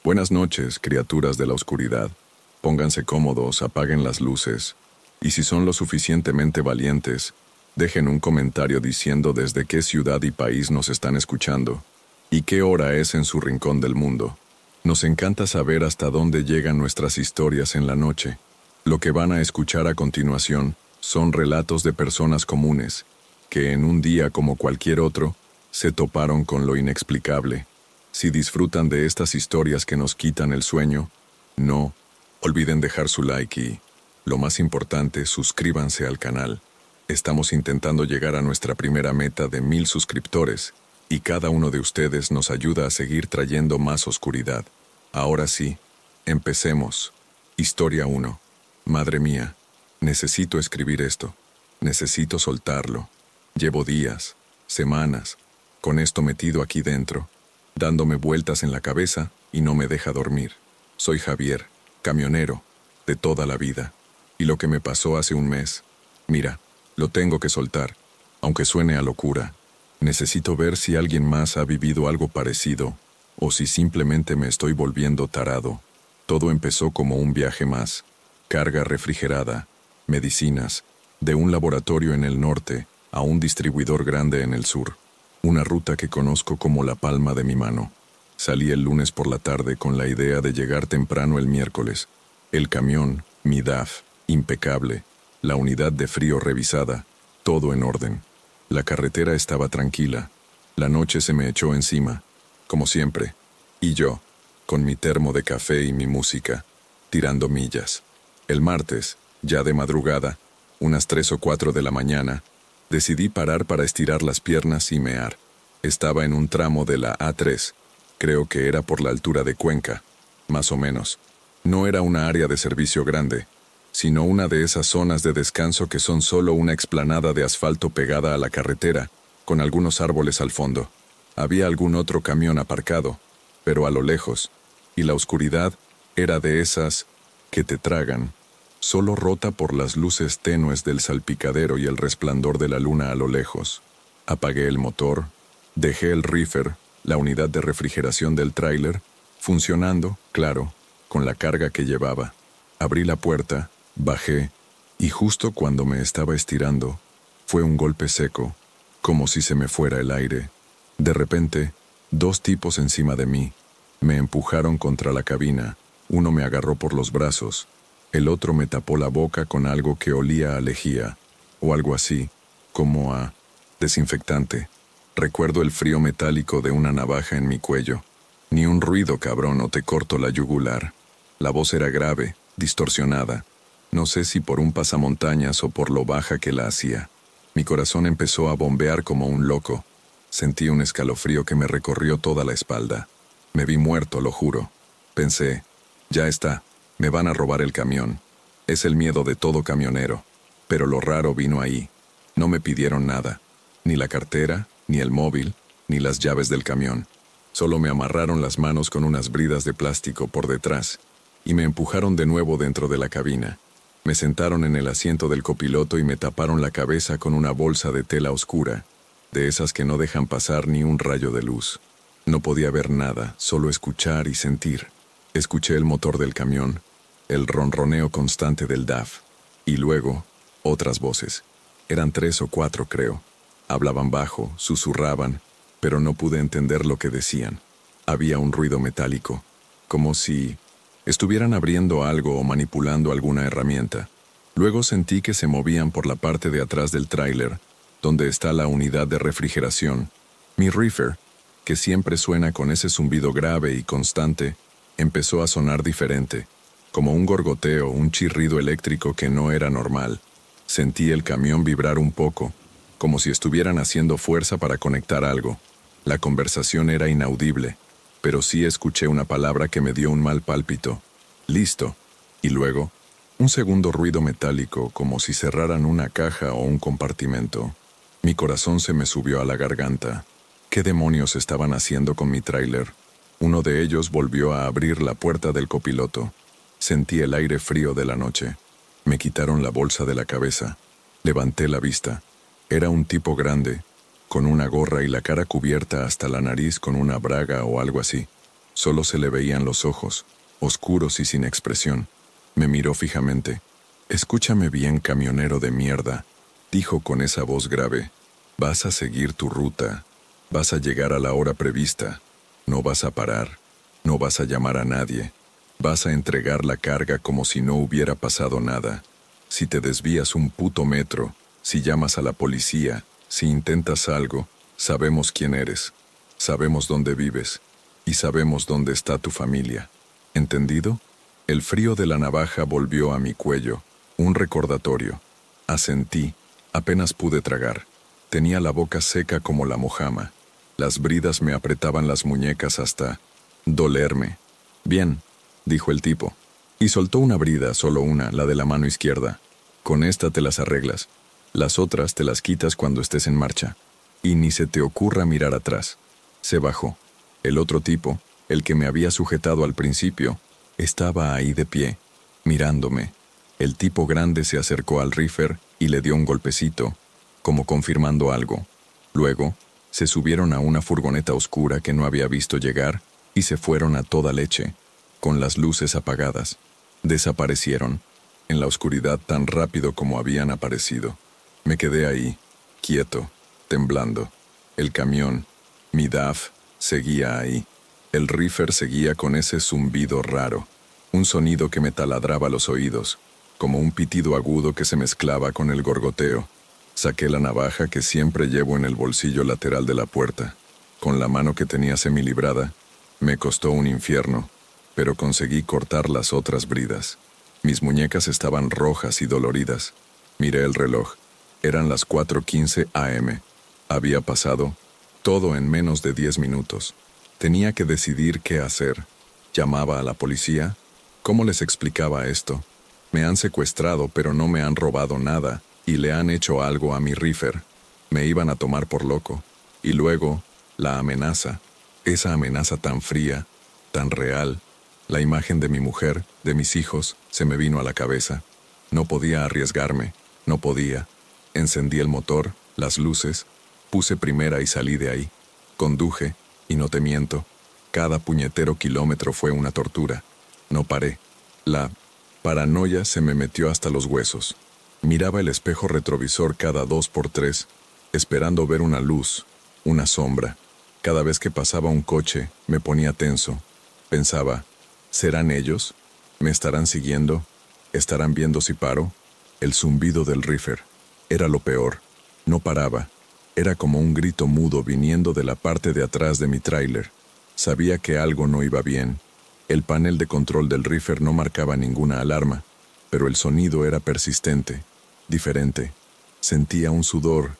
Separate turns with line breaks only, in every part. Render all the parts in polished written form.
Buenas noches, criaturas de la oscuridad. Pónganse cómodos, apaguen las luces, y si son lo suficientemente valientes, dejen un comentario diciendo desde qué ciudad y país nos están escuchando, y qué hora es en su rincón del mundo. Nos encanta saber hasta dónde llegan nuestras historias en la noche. Lo que van a escuchar a continuación son relatos de personas comunes, que en un día como cualquier otro, se toparon con lo inexplicable. Si disfrutan de estas historias que nos quitan el sueño, no olviden dejar su like y, lo más importante, suscríbanse al canal. Estamos intentando llegar a nuestra primera meta de 1000 suscriptores, y cada uno de ustedes nos ayuda a seguir trayendo más oscuridad. Ahora sí, empecemos. Historia 1. Madre mía, necesito escribir esto. Necesito soltarlo. Llevo días, semanas, con esto metido aquí dentro, dándome vueltas en la cabeza y no me deja dormir. Soy Javier, camionero, de toda la vida. Y lo que me pasó hace un mes, mira, lo tengo que soltar, aunque suene a locura. Necesito ver si alguien más ha vivido algo parecido, o si simplemente me estoy volviendo tarado. Todo empezó como un viaje más. Carga refrigerada, medicinas, de un laboratorio en el norte a un distribuidor grande en el sur. Una ruta que conozco como la palma de mi mano. Salí el lunes por la tarde con la idea de llegar temprano el miércoles. El camión, mi DAF, impecable. La unidad de frío revisada, todo en orden. La carretera estaba tranquila. La noche se me echó encima, como siempre. Y yo, con mi termo de café y mi música, tirando millas. El martes, ya de madrugada, unas 3 o 4 de la mañana, decidí parar para estirar las piernas y mear. Estaba en un tramo de la A3, creo que era por la altura de Cuenca, más o menos. No era una área de servicio grande, sino una de esas zonas de descanso que son solo una explanada de asfalto pegada a la carretera, con algunos árboles al fondo. Había algún otro camión aparcado, pero a lo lejos, y la oscuridad era de esas que te tragan, solo rota por las luces tenues del salpicadero y el resplandor de la luna a lo lejos. Apagué el motor, dejé el reefer, la unidad de refrigeración del tráiler, funcionando, claro, con la carga que llevaba. Abrí la puerta, bajé, y justo cuando me estaba estirando, fue un golpe seco, como si se me fuera el aire. De repente, 2 tipos encima de mí. Me empujaron contra la cabina, uno me agarró por los brazos, el otro me tapó la boca con algo que olía a lejía, o algo así, como a desinfectante. Recuerdo el frío metálico de una navaja en mi cuello. Ni un ruido, cabrón, o te corto la yugular. La voz era grave, distorsionada. No sé si por un pasamontañas o por lo baja que la hacía. Mi corazón empezó a bombear como un loco. Sentí un escalofrío que me recorrió toda la espalda. Me vi muerto, lo juro. Pensé, ya está. Me van a robar el camión. Es el miedo de todo camionero. Pero lo raro vino ahí. No me pidieron nada. Ni la cartera, ni el móvil, ni las llaves del camión. Solo me amarraron las manos con unas bridas de plástico por detrás y me empujaron de nuevo dentro de la cabina. Me sentaron en el asiento del copiloto y me taparon la cabeza con una bolsa de tela oscura, de esas que no dejan pasar ni un rayo de luz. No podía ver nada, solo escuchar y sentir. Escuché el motor del camión, el ronroneo constante del DAF, y luego, otras voces. Eran 3 o 4, creo. Hablaban bajo, susurraban, pero no pude entender lo que decían. Había un ruido metálico, como si estuvieran abriendo algo o manipulando alguna herramienta. Luego sentí que se movían por la parte de atrás del tráiler, donde está la unidad de refrigeración. Mi reefer, que siempre suena con ese zumbido grave y constante, empezó a sonar diferente, como un gorgoteo, un chirrido eléctrico que no era normal. Sentí el camión vibrar un poco, como si estuvieran haciendo fuerza para conectar algo. La conversación era inaudible, pero sí escuché una palabra que me dio un mal pálpito. Listo. Y luego, un segundo ruido metálico, como si cerraran una caja o un compartimento. Mi corazón se me subió a la garganta. ¿Qué demonios estaban haciendo con mi tráiler? Uno de ellos volvió a abrir la puerta del copiloto. Sentí el aire frío de la noche. Me quitaron la bolsa de la cabeza. Levanté la vista. Era un tipo grande, con una gorra y la cara cubierta hasta la nariz con una braga o algo así. Solo se le veían los ojos, oscuros y sin expresión. Me miró fijamente. «Escúchame bien, camionero de mierda», dijo con esa voz grave. «Vas a seguir tu ruta. Vas a llegar a la hora prevista. No vas a parar. No vas a llamar a nadie. Vas a entregar la carga como si no hubiera pasado nada. Si te desvías un puto metro, si llamas a la policía, si intentas algo, sabemos quién eres. Sabemos dónde vives. Y sabemos dónde está tu familia. ¿Entendido?» El frío de la navaja volvió a mi cuello. Un recordatorio. Asentí. Apenas pude tragar. Tenía la boca seca como la mojama. Las bridas me apretaban las muñecas hasta dolerme. «Bien», dijo el tipo. Y soltó una brida, solo una, la de la mano izquierda. «Con esta te las arreglas. Las otras te las quitas cuando estés en marcha. Y ni se te ocurra mirar atrás». Se bajó. El otro tipo, el que me había sujetado al principio, estaba ahí de pie, mirándome. El tipo grande se acercó al reefer y le dio un golpecito, como confirmando algo. Luego, se subieron a una furgoneta oscura que no había visto llegar y se fueron a toda leche, con las luces apagadas. Desaparecieron, en la oscuridad tan rápido como habían aparecido. Me quedé ahí, quieto, temblando. El camión, mi DAF, seguía ahí. El reefer seguía con ese zumbido raro, un sonido que me taladraba los oídos, como un pitido agudo que se mezclaba con el gorgoteo. Saqué la navaja que siempre llevo en el bolsillo lateral de la puerta. Con la mano que tenía semilibrada, me costó un infierno, pero conseguí cortar las otras bridas. Mis muñecas estaban rojas y doloridas. Miré el reloj. Eran las 4:15 a.m. Había pasado todo en menos de 10 minutos. Tenía que decidir qué hacer. ¿Llamaba a la policía? ¿Cómo les explicaba esto? Me han secuestrado, pero no me han robado nada, y le han hecho algo a mi reefer. Me iban a tomar por loco. Y luego, la amenaza. Esa amenaza tan fría, tan real. La imagen de mi mujer, de mis hijos, se me vino a la cabeza. No podía arriesgarme, no podía. Encendí el motor, las luces, puse primera y salí de ahí. Conduje, y no te miento, cada puñetero kilómetro fue una tortura. No paré. La paranoia se me metió hasta los huesos. Miraba el espejo retrovisor cada 2 por 3, esperando ver una luz, una sombra. Cada vez que pasaba un coche, me ponía tenso. Pensaba, ¿serán ellos? ¿Me estarán siguiendo? ¿Estarán viendo si paro? El zumbido del reefer. Era lo peor. No paraba. Era como un grito mudo viniendo de la parte de atrás de mi tráiler. Sabía que algo no iba bien. El panel de control del reefer no marcaba ninguna alarma, pero el sonido era persistente, diferente. Sentía un sudor,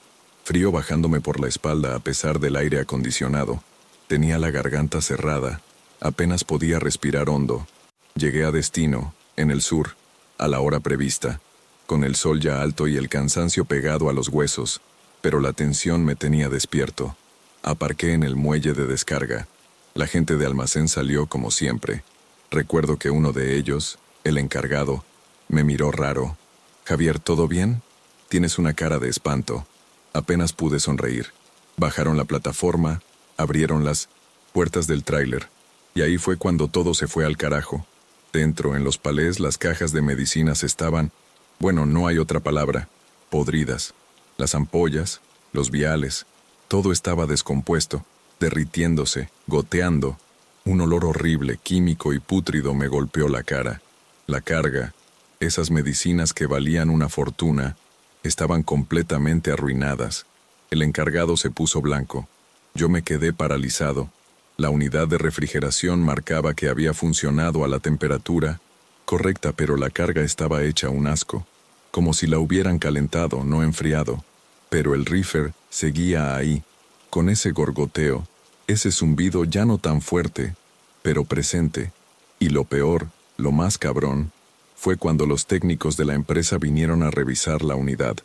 frío bajándome por la espalda a pesar del aire acondicionado. Tenía la garganta cerrada, apenas podía respirar hondo. Llegué a destino, en el sur, a la hora prevista, con el sol ya alto y el cansancio pegado a los huesos, pero la tensión me tenía despierto. Aparqué en el muelle de descarga. La gente de almacén salió como siempre. Recuerdo que uno de ellos, el encargado, me miró raro. «Javier, ¿todo bien? Tienes una cara de espanto». Apenas pude sonreír. Bajaron la plataforma, abrieron las puertas del tráiler, y ahí fue cuando todo se fue al carajo. Dentro, en los palés, las cajas de medicinas estaban, bueno, no hay otra palabra, podridas. Las ampollas, los viales, todo estaba descompuesto, derritiéndose, goteando. Un olor horrible, químico y pútrido me golpeó la cara. La carga, esas medicinas que valían una fortuna, estaban completamente arruinadas. El encargado se puso blanco. Yo me quedé paralizado. La unidad de refrigeración marcaba que había funcionado a la temperatura correcta, pero la carga estaba hecha un asco, como si la hubieran calentado, no enfriado. Pero el reefer seguía ahí, con ese gorgoteo, ese zumbido ya no tan fuerte, pero presente. Y lo peor, lo más cabrón, fue cuando los técnicos de la empresa vinieron a revisar la unidad.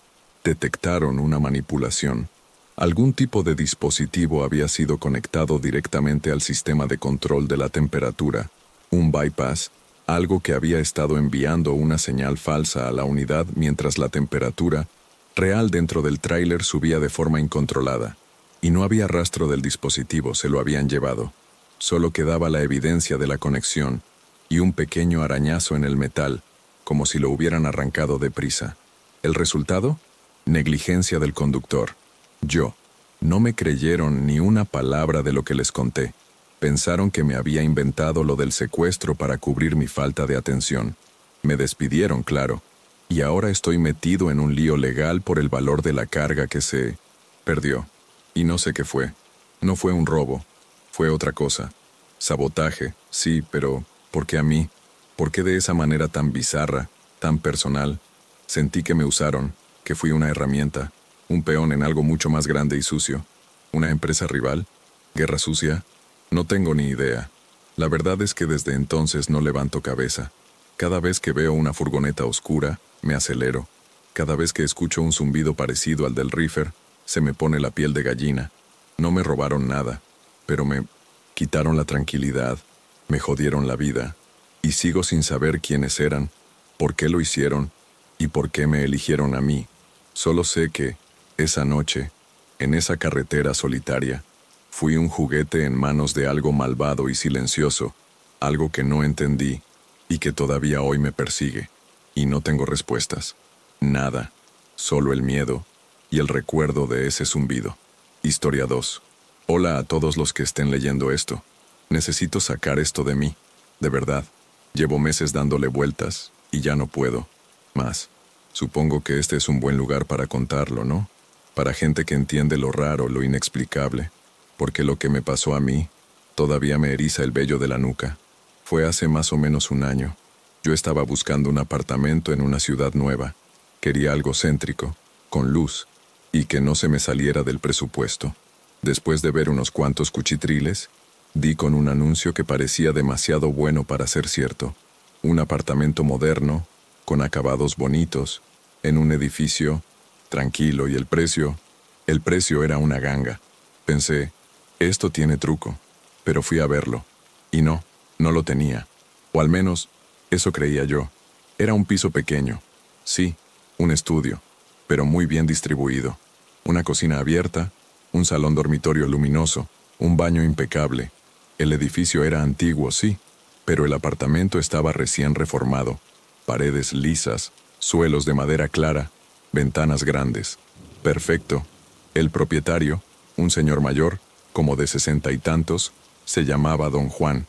Detectaron una manipulación. Algún tipo de dispositivo había sido conectado directamente al sistema de control de la temperatura, un bypass, algo que había estado enviando una señal falsa a la unidad mientras la temperatura real dentro del tráiler subía de forma incontrolada. Y no había rastro del dispositivo, se lo habían llevado. Solo quedaba la evidencia de la conexión y un pequeño arañazo en el metal, como si lo hubieran arrancado deprisa. ¿El resultado? Negligencia del conductor. Yo. No me creyeron ni una palabra de lo que les conté. Pensaron que me había inventado lo del secuestro para cubrir mi falta de atención. Me despidieron, claro, y ahora estoy metido en un lío legal por el valor de la carga que se perdió. Y no sé qué fue. No fue un robo. Fue otra cosa. Sabotaje, sí, pero ¿por qué a mí? ¿Por qué de esa manera tan bizarra, tan personal? Sentí que me usaron, que fui una herramienta, un peón en algo mucho más grande y sucio. ¿Una empresa rival? ¿Guerra sucia? No tengo ni idea. La verdad es que desde entonces no levanto cabeza. Cada vez que veo una furgoneta oscura, me acelero. Cada vez que escucho un zumbido parecido al del Reefer, se me pone la piel de gallina. No me robaron nada, pero me quitaron la tranquilidad, me jodieron la vida, y sigo sin saber quiénes eran, por qué lo hicieron y por qué me eligieron a mí. Solo sé que, esa noche, en esa carretera solitaria, fui un juguete en manos de algo malvado y silencioso, algo que no entendí y que todavía hoy me persigue, y no tengo respuestas. Nada, solo el miedo y el recuerdo de ese zumbido. Historia 2. Hola a todos los que estén leyendo esto. Necesito sacar esto de mí, de verdad. Llevo meses dándole vueltas y ya no puedo más. Supongo que este es un buen lugar para contarlo, ¿no? Para gente que entiende lo raro, lo inexplicable. Porque lo que me pasó a mí todavía me eriza el vello de la nuca. Fue hace más o menos un año. Yo estaba buscando un apartamento en una ciudad nueva. Quería algo céntrico, con luz, y que no se me saliera del presupuesto. Después de ver unos cuantos cuchitriles, di con un anuncio que parecía demasiado bueno para ser cierto. Un apartamento moderno, con acabados bonitos, en un edificio tranquilo, y el precio era una ganga. Pensé, esto tiene truco, pero fui a verlo, y no lo tenía. O al menos, eso creía yo. Era un piso pequeño, sí, un estudio, pero muy bien distribuido. Una cocina abierta, un salón dormitorio luminoso, un baño impecable. El edificio era antiguo, sí, pero el apartamento estaba recién reformado. Paredes lisas, suelos de madera clara, ventanas grandes. Perfecto. El propietario, un señor mayor, como de 60 y tantos, se llamaba Don Juan.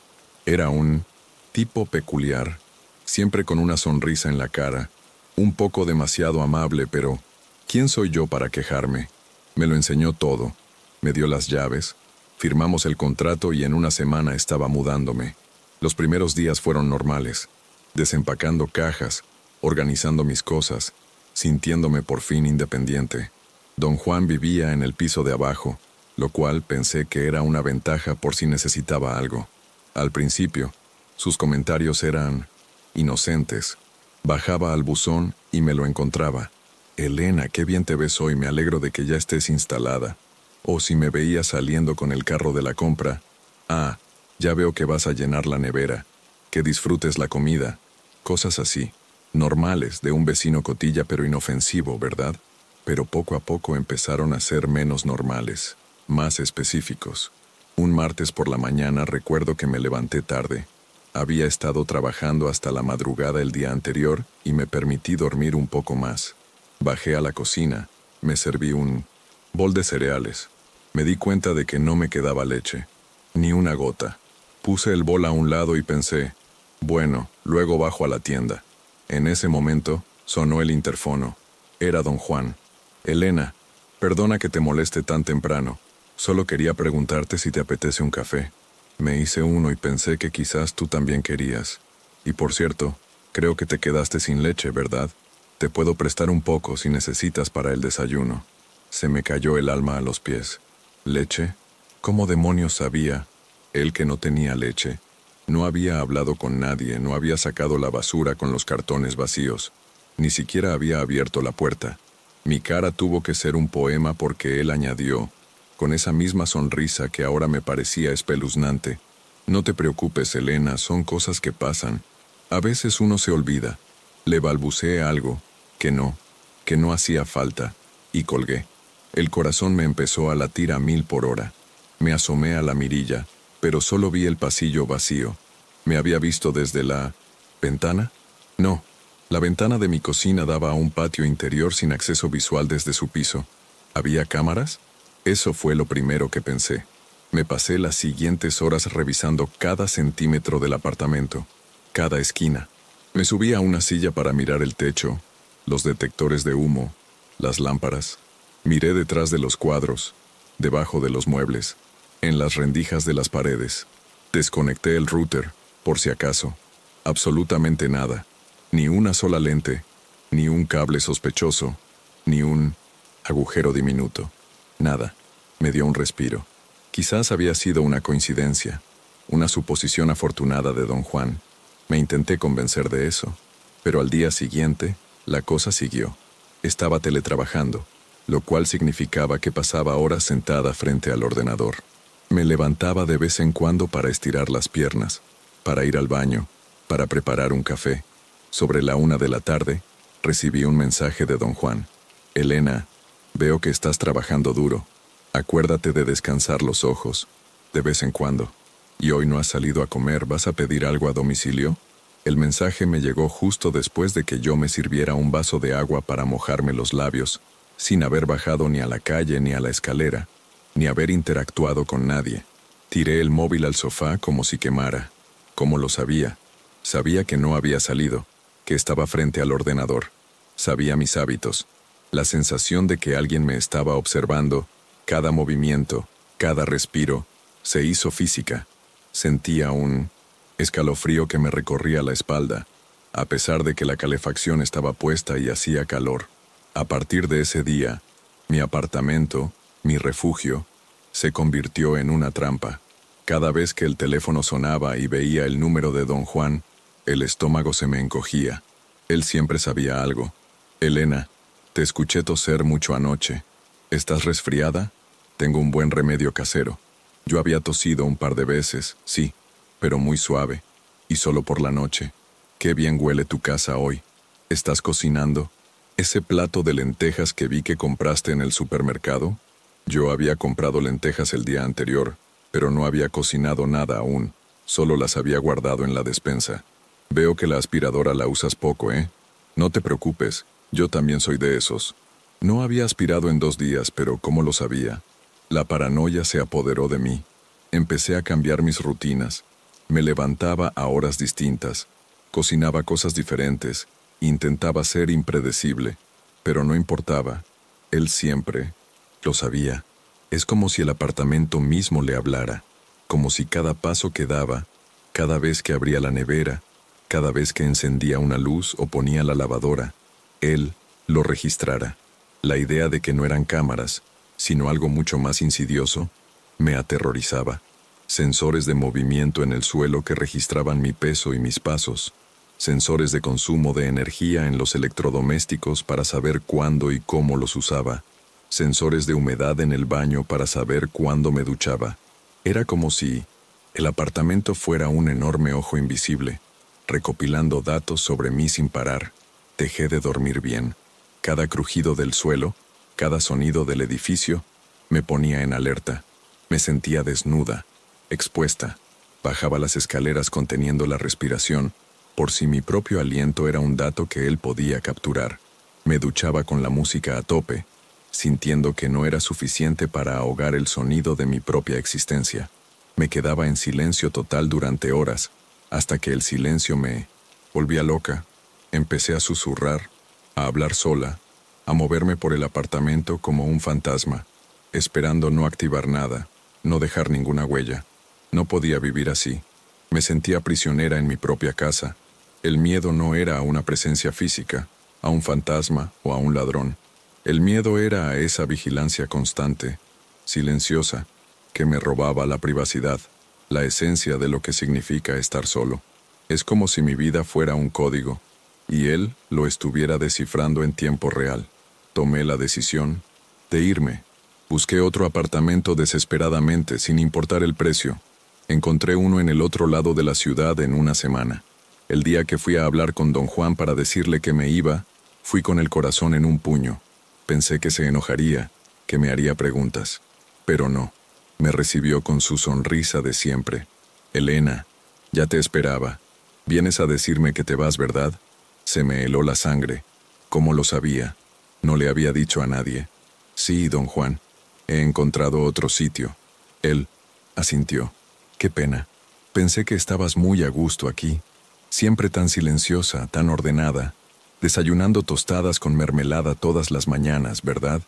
Era un tipo peculiar, siempre con una sonrisa en la cara, un poco demasiado amable, pero ¿quién soy yo para quejarme? Me lo enseñó todo, me dio las llaves, firmamos el contrato y en una semana estaba mudándome. Los primeros días fueron normales, desempacando cajas, organizando mis cosas, sintiéndome por fin independiente. Don Juan vivía en el piso de abajo, lo cual pensé que era una ventaja por si necesitaba algo. Al principio, sus comentarios eran inocentes. Bajaba al buzón y me lo encontraba. Elena, qué bien te ves hoy, me alegro de que ya estés instalada. O si me veía saliendo con el carro de la compra, ah, ya veo que vas a llenar la nevera, que disfrutes la comida. Cosas así, normales, de un vecino cotilla pero inofensivo, ¿verdad? Pero poco a poco empezaron a ser menos normales, más específicos. Un martes por la mañana recuerdo que me levanté tarde. Había estado trabajando hasta la madrugada el día anterior y me permití dormir un poco más. Bajé a la cocina, me serví un bol de cereales. Me di cuenta de que no me quedaba leche, ni una gota. Puse el bol a un lado y pensé, bueno, luego bajo a la tienda. En ese momento, sonó el interfono. Era don Juan. Elena, perdona que te moleste tan temprano. Solo quería preguntarte si te apetece un café. Me hice uno y pensé que quizás tú también querías. Y por cierto, creo que te quedaste sin leche, ¿verdad? Te puedo prestar un poco si necesitas para el desayuno. Se me cayó el alma a los pies. ¿Leche? ¿Cómo demonios sabía? Él que no tenía leche. No había hablado con nadie, no había sacado la basura con los cartones vacíos. Ni siquiera había abierto la puerta. Mi cara tuvo que ser un poema porque él añadió, con esa misma sonrisa que ahora me parecía espeluznante, no te preocupes, Elena, son cosas que pasan. A veces uno se olvida. Le balbuceé algo, que no hacía falta, y colgué. El corazón me empezó a latir a 1000 por hora. Me asomé a la mirilla, pero solo vi el pasillo vacío. ¿Me había visto desde la ventana? No. La ventana de mi cocina daba a un patio interior sin acceso visual desde su piso. ¿Había cámaras? Eso fue lo primero que pensé. Me pasé las siguientes horas revisando cada centímetro del apartamento, cada esquina. Me subí a una silla para mirar el techo, los detectores de humo, las lámparas. Miré detrás de los cuadros, debajo de los muebles, en las rendijas de las paredes. Desconecté el router, por si acaso. Absolutamente nada. Ni una sola lente, ni un cable sospechoso, ni un agujero diminuto. Nada. Me dio un respiro. Quizás había sido una coincidencia, una suposición afortunada de don Juan. Me intenté convencer de eso, pero al día siguiente, la cosa siguió. Estaba teletrabajando, lo cual significaba que pasaba horas sentada frente al ordenador. Me levantaba de vez en cuando para estirar las piernas, para ir al baño, para preparar un café. Sobre la 1 de la tarde, recibí un mensaje de don Juan. Elena, veo que estás trabajando duro. Acuérdate de descansar los ojos, de vez en cuando. ¿Y hoy no has salido a comer? ¿Vas a pedir algo a domicilio? El mensaje me llegó justo después de que yo me sirviera un vaso de agua para mojarme los labios, sin haber bajado ni a la calle ni a la escalera, ni haber interactuado con nadie. Tiré el móvil al sofá como si quemara. ¿Cómo lo sabía? Sabía que no había salido, que estaba frente al ordenador. Sabía mis hábitos. La sensación de que alguien me estaba observando, cada movimiento, cada respiro, se hizo física. Sentía un escalofrío que me recorría la espalda, a pesar de que la calefacción estaba puesta y hacía calor. A partir de ese día, mi apartamento, mi refugio, se convirtió en una trampa. Cada vez que el teléfono sonaba y veía el número de don Juan, el estómago se me encogía. Él siempre sabía algo. Elena, te escuché toser mucho anoche. ¿Estás resfriada? Tengo un buen remedio casero. Yo había tosido un par de veces, sí, pero muy suave, y solo por la noche. Qué bien huele tu casa hoy. ¿Estás cocinando? ¿Ese plato de lentejas que vi que compraste en el supermercado? Yo había comprado lentejas el día anterior, pero no había cocinado nada aún, solo las había guardado en la despensa. Veo que la aspiradora la usas poco, ¿eh? No te preocupes, yo también soy de esos. No había aspirado en 2 días, pero ¿cómo lo sabía? La paranoia se apoderó de mí. Empecé a cambiar mis rutinas. Me levantaba a horas distintas. Cocinaba cosas diferentes. Intentaba ser impredecible. Pero no importaba. Él siempre lo sabía. Es como si el apartamento mismo le hablara. Como si cada paso que daba, cada vez que abría la nevera, cada vez que encendía una luz o ponía la lavadora, él lo registrara. La idea de que no eran cámaras, sino algo mucho más insidioso, me aterrorizaba. Sensores de movimiento en el suelo que registraban mi peso y mis pasos. Sensores de consumo de energía en los electrodomésticos para saber cuándo y cómo los usaba. Sensores de humedad en el baño para saber cuándo me duchaba. Era como si el apartamento fuera un enorme ojo invisible, recopilando datos sobre mí sin parar. Dejé de dormir bien. Cada crujido del suelo, cada sonido del edificio, me ponía en alerta. Me sentía desnuda, expuesta. Bajaba las escaleras conteniendo la respiración, por si mi propio aliento era un dato que él podía capturar. Me duchaba con la música a tope, sintiendo que no era suficiente para ahogar el sonido de mi propia existencia. Me quedaba en silencio total durante horas, hasta que el silencio me volvía loca. Empecé a susurrar, a hablar sola, a moverme por el apartamento como un fantasma, esperando no activar nada, no dejar ninguna huella. No podía vivir así. Me sentía prisionera en mi propia casa. El miedo no era a una presencia física, a un fantasma o a un ladrón. El miedo era a esa vigilancia constante, silenciosa, que me robaba la privacidad, la esencia de lo que significa estar solo. Es como si mi vida fuera un código, y él lo estuviera descifrando en tiempo real. Tomé la decisión de irme. Busqué otro apartamento desesperadamente, sin importar el precio. Encontré uno en el otro lado de la ciudad en una semana. El día que fui a hablar con don Juan para decirle que me iba, fui con el corazón en un puño. Pensé que se enojaría, que me haría preguntas. Pero no. Me recibió con su sonrisa de siempre. Elena, ya te esperaba. Vienes a decirme que te vas, ¿verdad? Se me heló la sangre. ¿Cómo lo sabía? No le había dicho a nadie. Sí, don Juan. He encontrado otro sitio. Él asintió. Qué pena. Pensé que estabas muy a gusto aquí. Siempre tan silenciosa, tan ordenada. Desayunando tostadas con mermelada todas las mañanas, ¿verdad?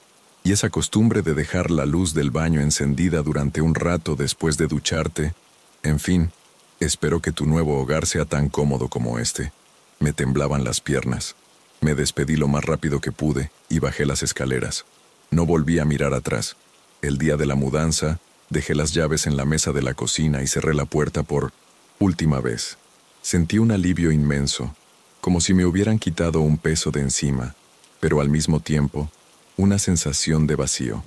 Y esa costumbre de dejar la luz del baño encendida durante un rato después de ducharte. En fin, espero que tu nuevo hogar sea tan cómodo como este. Me temblaban las piernas. Me despedí lo más rápido que pude y bajé las escaleras. No volví a mirar atrás. El día de la mudanza, dejé las llaves en la mesa de la cocina y cerré la puerta por última vez. Sentí un alivio inmenso, como si me hubieran quitado un peso de encima, pero al mismo tiempo, una sensación de vacío.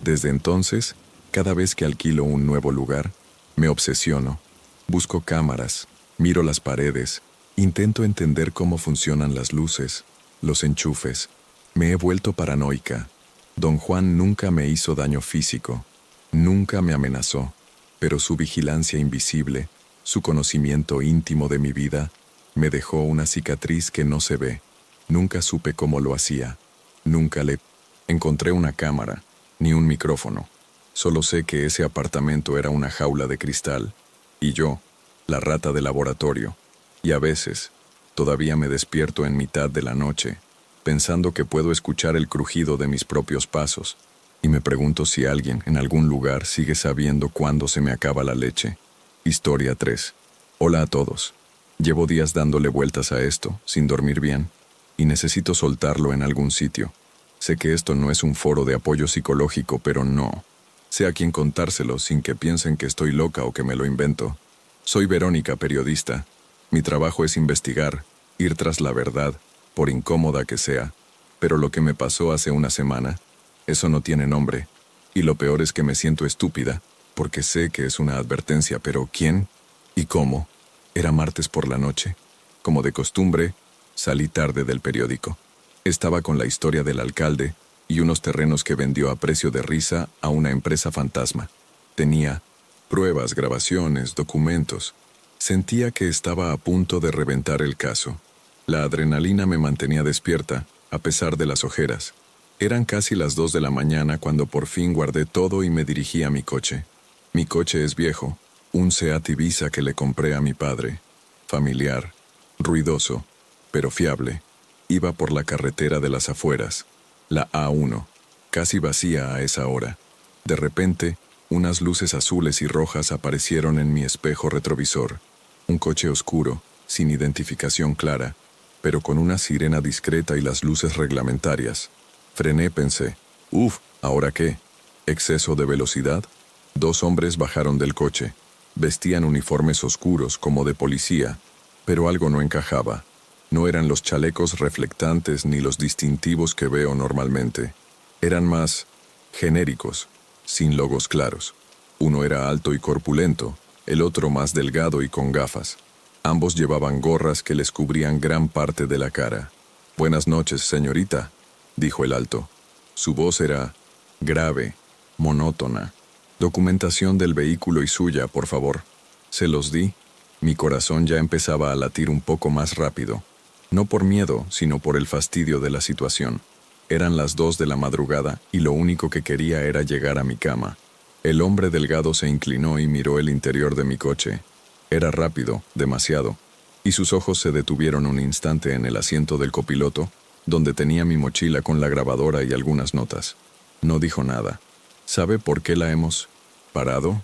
Desde entonces, cada vez que alquilo un nuevo lugar, me obsesiono. Busco cámaras, miro las paredes, intento entender cómo funcionan las luces, los enchufes. Me he vuelto paranoica. Don Juan nunca me hizo daño físico, nunca me amenazó, pero su vigilancia invisible, su conocimiento íntimo de mi vida, me dejó una cicatriz que no se ve. Nunca supe cómo lo hacía. Nunca le encontré una cámara, ni un micrófono. Solo sé que ese apartamento era una jaula de cristal, y yo, la rata de laboratorio. Y a veces, todavía me despierto en mitad de la noche, pensando que puedo escuchar el crujido de mis propios pasos, y me pregunto si alguien en algún lugar sigue sabiendo cuándo se me acaba la leche. Historia 3. Hola a todos. Llevo días dándole vueltas a esto, sin dormir bien, y necesito soltarlo en algún sitio. Sé que esto no es un foro de apoyo psicológico, pero no. Sé a quién contárselo sin que piensen que estoy loca o que me lo invento. Soy Verónica, periodista. Mi trabajo es investigar, ir tras la verdad, por incómoda que sea. Pero lo que me pasó hace una semana, eso no tiene nombre. Y lo peor es que me siento estúpida, porque sé que es una advertencia, pero ¿quién? ¿Y cómo? Era martes por la noche. Como de costumbre, salí tarde del periódico. Estaba con la historia del alcalde y unos terrenos que vendió a precio de risa a una empresa fantasma. Tenía pruebas, grabaciones, documentos. Sentía que estaba a punto de reventar el caso. La adrenalina me mantenía despierta, a pesar de las ojeras. Eran casi las 2 de la mañana cuando por fin guardé todo y me dirigí a mi coche. Mi coche es viejo, un Seat Ibiza que le compré a mi padre. Familiar, ruidoso, pero fiable. Iba por la carretera de las afueras, la A1, casi vacía a esa hora. De repente, unas luces azules y rojas aparecieron en mi espejo retrovisor. Un coche oscuro, sin identificación clara, pero con una sirena discreta y las luces reglamentarias. Frené, pensé. ¿Ahora qué? ¿Exceso de velocidad? 2 hombres bajaron del coche. Vestían uniformes oscuros como de policía, pero algo no encajaba. No eran los chalecos reflectantes ni los distintivos que veo normalmente. Eran más genéricos, sin logos claros. Uno era alto y corpulento, el otro más delgado y con gafas. Ambos llevaban gorras que les cubrían gran parte de la cara. «Buenas noches, señorita», dijo el alto. Su voz era grave, monótona. «Documentación del vehículo y suya, por favor». Se los di. Mi corazón ya empezaba a latir un poco más rápido. No por miedo, sino por el fastidio de la situación. Eran las 2 de la madrugada y lo único que quería era llegar a mi cama. El hombre delgado se inclinó y miró el interior de mi coche. Era rápido, demasiado, y sus ojos se detuvieron un instante en el asiento del copiloto, donde tenía mi mochila con la grabadora y algunas notas. No dijo nada. ¿Sabe por qué la hemos parado?,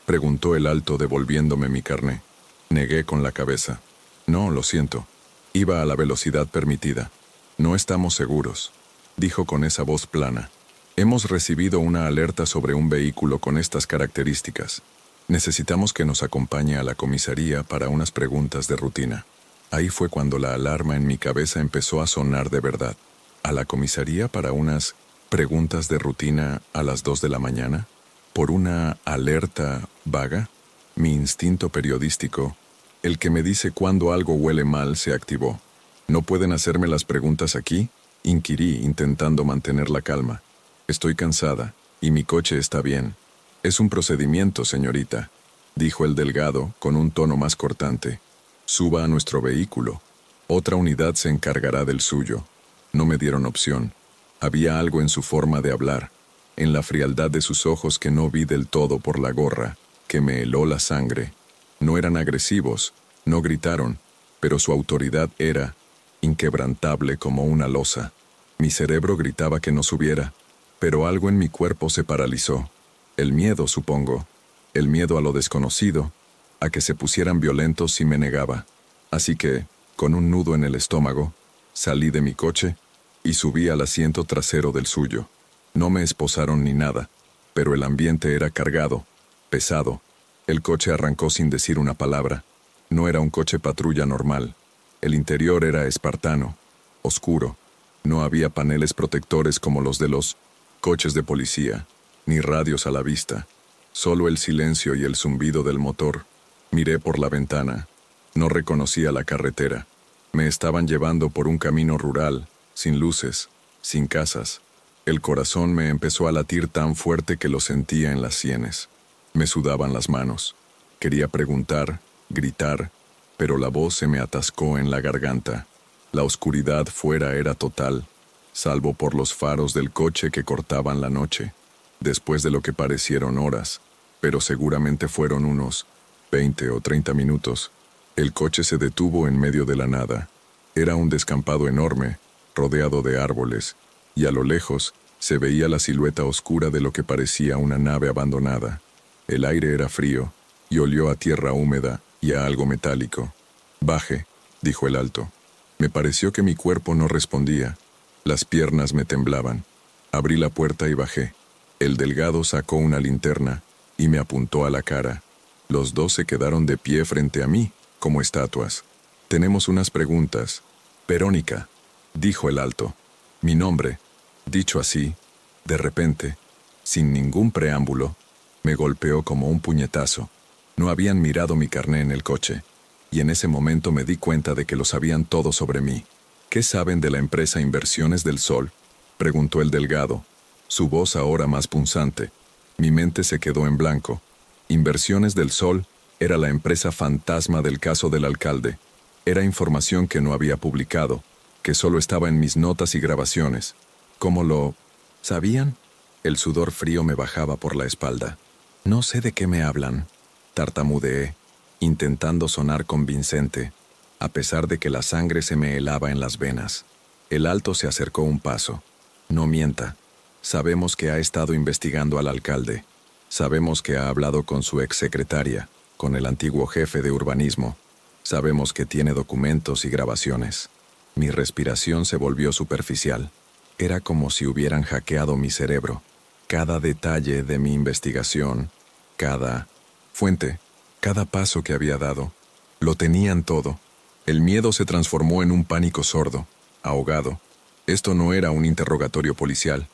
preguntó el alto devolviéndome mi carné. Negué con la cabeza. No, lo siento. Iba a la velocidad permitida. No estamos seguros, dijo con esa voz plana. Hemos recibido una alerta sobre un vehículo con estas características. Necesitamos que nos acompañe a la comisaría para unas preguntas de rutina. Ahí fue cuando la alarma en mi cabeza empezó a sonar de verdad. ¿A la comisaría para unas preguntas de rutina a las 2 de la mañana? ¿Por una alerta vaga? Mi instinto periodístico, el que me dice cuando algo huele mal, se activó. ¿No pueden hacerme las preguntas aquí?, inquirí, intentando mantener la calma. Estoy cansada, y mi coche está bien. Es un procedimiento, señorita, dijo el delgado con un tono más cortante. Suba a nuestro vehículo. Otra unidad se encargará del suyo. No me dieron opción. Había algo en su forma de hablar, en la frialdad de sus ojos que no vi del todo por la gorra, que me heló la sangre. No eran agresivos, no gritaron, pero su autoridad era inquebrantable como una losa. Mi cerebro gritaba que no subiera, pero algo en mi cuerpo se paralizó. El miedo, supongo. El miedo a lo desconocido, a que se pusieran violentos si me negaba. Así que, con un nudo en el estómago, salí de mi coche y subí al asiento trasero del suyo. No me esposaron ni nada, pero el ambiente era cargado, pesado. El coche arrancó sin decir una palabra. No era un coche patrulla normal. El interior era espartano, oscuro. No había paneles protectores como los de los coches de policía, ni radios a la vista. Solo el silencio y el zumbido del motor. Miré por la ventana. No reconocía la carretera. Me estaban llevando por un camino rural, sin luces, sin casas. El corazón me empezó a latir tan fuerte que lo sentía en las sienes. Me sudaban las manos. Quería preguntar, gritar, pero la voz se me atascó en la garganta. La oscuridad fuera era total, salvo por los faros del coche que cortaban la noche. Después de lo que parecieron horas, pero seguramente fueron unos 20 o 30 minutos, el coche se detuvo en medio de la nada. Era un descampado enorme, rodeado de árboles, y a lo lejos se veía la silueta oscura de lo que parecía una nave abandonada. El aire era frío, y olió a tierra húmeda y a algo metálico. «Baje», dijo el alto. Me pareció que mi cuerpo no respondía. Las piernas me temblaban. Abrí la puerta y bajé. El delgado sacó una linterna y me apuntó a la cara. Los dos se quedaron de pie frente a mí, como estatuas. «Tenemos unas preguntas». «Verónica», dijo el alto. Mi nombre, dicho así, de repente, sin ningún preámbulo, me golpeó como un puñetazo. No habían mirado mi carné en el coche, y en ese momento me di cuenta de que lo sabían todo sobre mí. «¿Qué saben de la empresa Inversiones del Sol?», preguntó el delgado, su voz ahora más punzante. Mi mente se quedó en blanco. Inversiones del Sol era la empresa fantasma del caso del alcalde. Era información que no había publicado, que solo estaba en mis notas y grabaciones. ¿Cómo lo sabían? El sudor frío me bajaba por la espalda. «No sé de qué me hablan», tartamudeé, intentando sonar convincente, a pesar de que la sangre se me helaba en las venas. El alto se acercó un paso. «No mienta. Sabemos que ha estado investigando al alcalde. Sabemos que ha hablado con su exsecretaria, con el antiguo jefe de urbanismo. Sabemos que tiene documentos y grabaciones». Mi respiración se volvió superficial. Era como si hubieran hackeado mi cerebro. Cada detalle de mi investigación, cada fuente, cada paso que había dado, lo tenían todo. El miedo se transformó en un pánico sordo, ahogado. Esto no era un interrogatorio policial.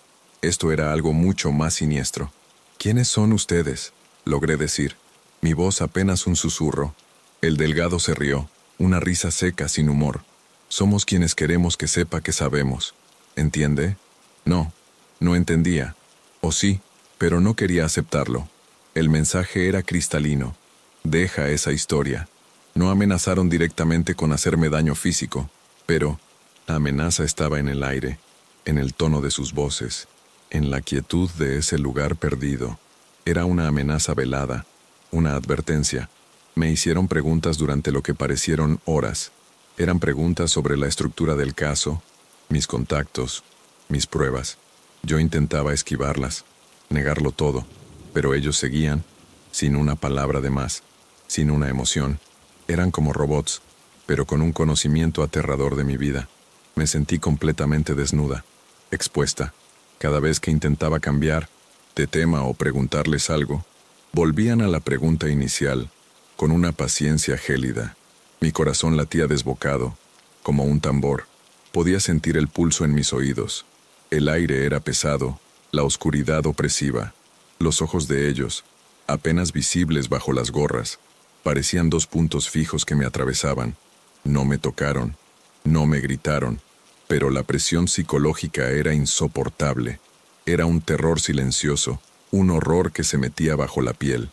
Esto era algo mucho más siniestro. «¿Quiénes son ustedes?», logré decir. Mi voz apenas un susurro. El delgado se rió, una risa seca sin humor. «Somos quienes queremos que sepa que sabemos. ¿Entiende?» No, no entendía. O sí, pero no quería aceptarlo. El mensaje era cristalino. «Deja esa historia». No amenazaron directamente con hacerme daño físico, pero la amenaza estaba en el aire, en el tono de sus voces, en la quietud de ese lugar perdido. Era una amenaza velada, una advertencia. Me hicieron preguntas durante lo que parecieron horas. Eran preguntas sobre la estructura del caso, mis contactos, mis pruebas. Yo intentaba esquivarlas, negarlo todo, pero ellos seguían, sin una palabra de más, sin una emoción. Eran como robots, pero con un conocimiento aterrador de mi vida. Me sentí completamente desnuda, expuesta. Cada vez que intentaba cambiar de tema o preguntarles algo, volvían a la pregunta inicial, con una paciencia gélida. Mi corazón latía desbocado, como un tambor. Podía sentir el pulso en mis oídos. El aire era pesado, la oscuridad opresiva. Los ojos de ellos, apenas visibles bajo las gorras, parecían dos puntos fijos que me atravesaban. No me tocaron, no me gritaron, pero la presión psicológica era insoportable. Era un terror silencioso, un horror que se metía bajo la piel.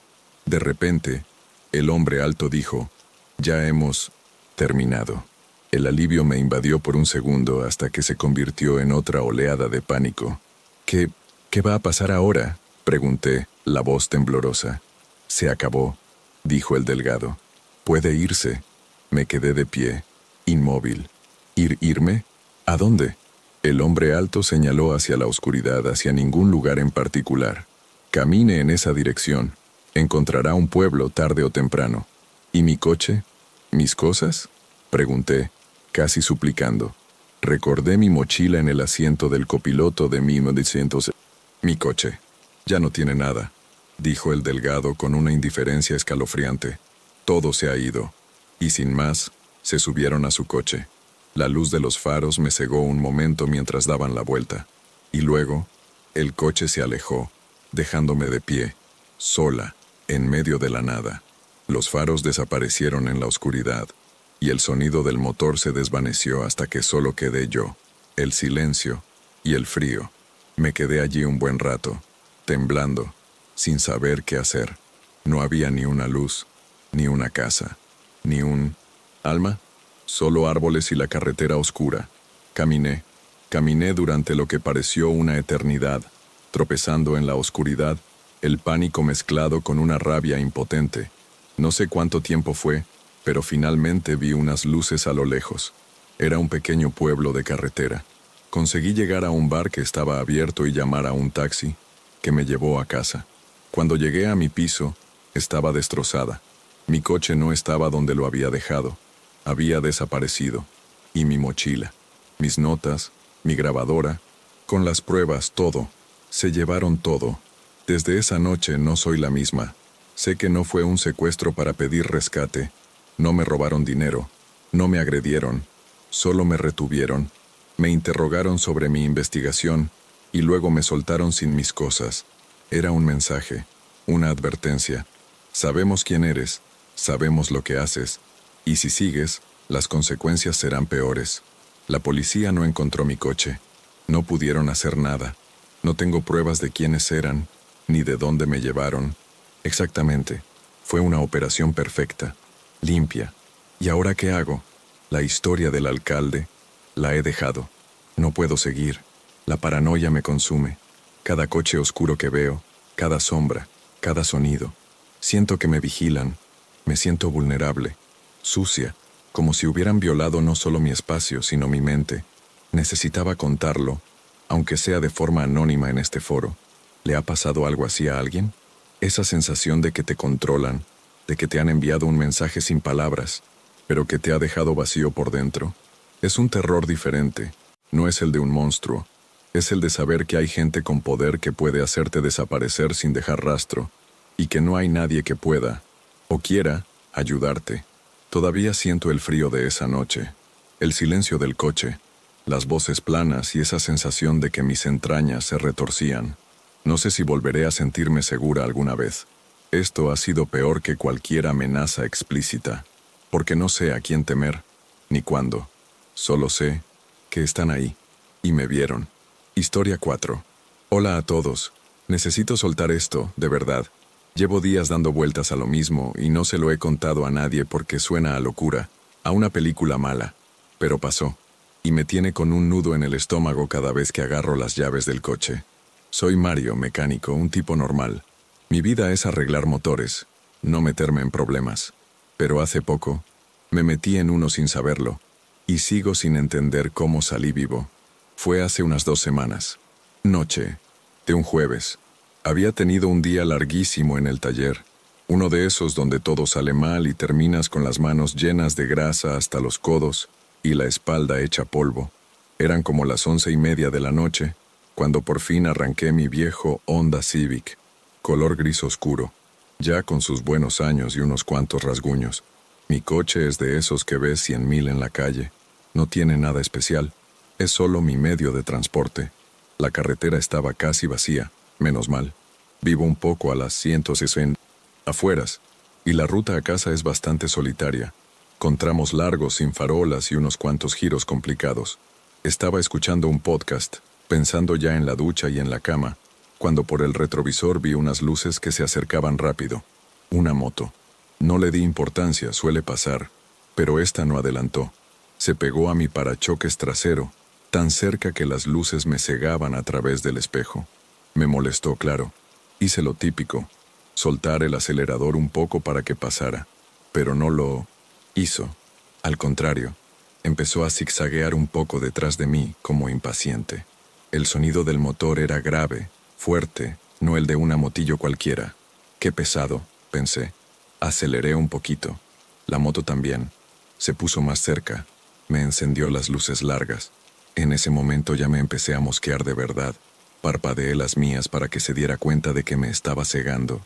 De repente, el hombre alto dijo, «Ya hemos terminado». El alivio me invadió por un segundo hasta que se convirtió en otra oleada de pánico. ¿Qué va a pasar ahora?», pregunté, la voz temblorosa. «Se acabó», dijo el delgado. «Puede irse». Me quedé de pie, inmóvil. ¿Irme? ¿A dónde? El hombre alto señaló hacia la oscuridad, hacia ningún lugar en particular. «Camine en esa dirección. Encontrará un pueblo tarde o temprano». «¿Y mi coche? ¿Mis cosas?», pregunté, casi suplicando. Recordé mi mochila en el asiento del copiloto de 1900. «Mi coche. Ya no tiene nada», dijo el delgado con una indiferencia escalofriante. «Todo se ha ido». Y sin más, se subieron a su coche. La luz de los faros me cegó un momento mientras daban la vuelta. Y luego, el coche se alejó, dejándome de pie, sola, en medio de la nada. Los faros desaparecieron en la oscuridad, y el sonido del motor se desvaneció hasta que solo quedé yo, el silencio y el frío. Me quedé allí un buen rato, temblando, sin saber qué hacer. No había ni una luz, ni una casa, ni un alma, solo árboles y la carretera oscura. Caminé durante lo que pareció una eternidad, tropezando en la oscuridad, el pánico mezclado con una rabia impotente. No sé cuánto tiempo fue, pero finalmente vi unas luces a lo lejos. Era un pequeño pueblo de carretera. Conseguí llegar a un bar que estaba abierto y llamar a un taxi, que me llevó a casa. Cuando llegué a mi piso, estaba destrozada. Mi coche no estaba donde lo había dejado. Había desaparecido. Y mi mochila, mis notas, mi grabadora, con las pruebas, todo. Se llevaron todo. Desde esa noche no soy la misma. Sé que no fue un secuestro para pedir rescate. No me robaron dinero. No me agredieron. Solo me retuvieron. Me interrogaron sobre mi investigación y luego me soltaron sin mis cosas. Era un mensaje, una advertencia. Sabemos quién eres, sabemos lo que haces, y si sigues, las consecuencias serán peores. La policía no encontró mi coche. No pudieron hacer nada. No tengo pruebas de quiénes eran, ni de dónde me llevaron. Exactamente. Fue una operación perfecta, limpia. ¿Y ahora qué hago? La historia del alcalde, la he dejado. No puedo seguir. La paranoia me consume. Cada coche oscuro que veo, cada sombra, cada sonido. Siento que me vigilan. Me siento vulnerable, sucia, como si hubieran violado no solo mi espacio, sino mi mente. Necesitaba contarlo, aunque sea de forma anónima en este foro. ¿Le ha pasado algo así a alguien? Esa sensación de que te controlan, de que te han enviado un mensaje sin palabras, pero que te ha dejado vacío por dentro. Es un terror diferente. No es el de un monstruo. Es el de saber que hay gente con poder que puede hacerte desaparecer sin dejar rastro, y que no hay nadie que pueda, o quiera, ayudarte. Todavía siento el frío de esa noche, el silencio del coche, las voces planas y esa sensación de que mis entrañas se retorcían. No sé si volveré a sentirme segura alguna vez. Esto ha sido peor que cualquier amenaza explícita, porque no sé a quién temer, ni cuándo. Solo sé que están ahí, y me vieron. Historia 4. Hola a todos. Necesito soltar esto, de verdad. Llevo días dando vueltas a lo mismo y no se lo he contado a nadie porque suena a locura, a una película mala. Pero pasó, y me tiene con un nudo en el estómago cada vez que agarro las llaves del coche. Soy Mario, mecánico, un tipo normal. Mi vida es arreglar motores, no meterme en problemas. Pero hace poco, me metí en uno sin saberlo, y sigo sin entender cómo salí vivo. Fue hace unas 2 semanas. Noche de un jueves. Había tenido un día larguísimo en el taller, uno de esos donde todo sale mal y terminas con las manos llenas de grasa hasta los codos y la espalda hecha polvo. Eran como las 11:30 de la noche, cuando por fin arranqué mi viejo Honda Civic, color gris oscuro, ya con sus buenos años y unos cuantos rasguños. Mi coche es de esos que ves 100,000 en la calle. No tiene nada especial, es solo mi medio de transporte. La carretera estaba casi vacía. Menos mal. Vivo un poco a las 160 afueras, y la ruta a casa es bastante solitaria, con tramos largos sin farolas y unos cuantos giros complicados. Estaba escuchando un podcast, pensando ya en la ducha y en la cama, cuando por el retrovisor vi unas luces que se acercaban rápido. Una moto. No le di importancia, suele pasar, pero esta no adelantó. Se pegó a mi parachoques trasero, tan cerca que las luces me cegaban a través del espejo. Me molestó, claro. Hice lo típico, soltar el acelerador un poco para que pasara, pero no lo hizo. Al contrario, empezó a zigzaguear un poco detrás de mí, como impaciente. El sonido del motor era grave, fuerte, no el de una motillo cualquiera. Qué pesado, pensé. Aceleré un poquito. La moto también. Se puso más cerca. Me encendió las luces largas. En ese momento ya me empecé a mosquear de verdad. Parpadeé las mías para que se diera cuenta de que me estaba cegando.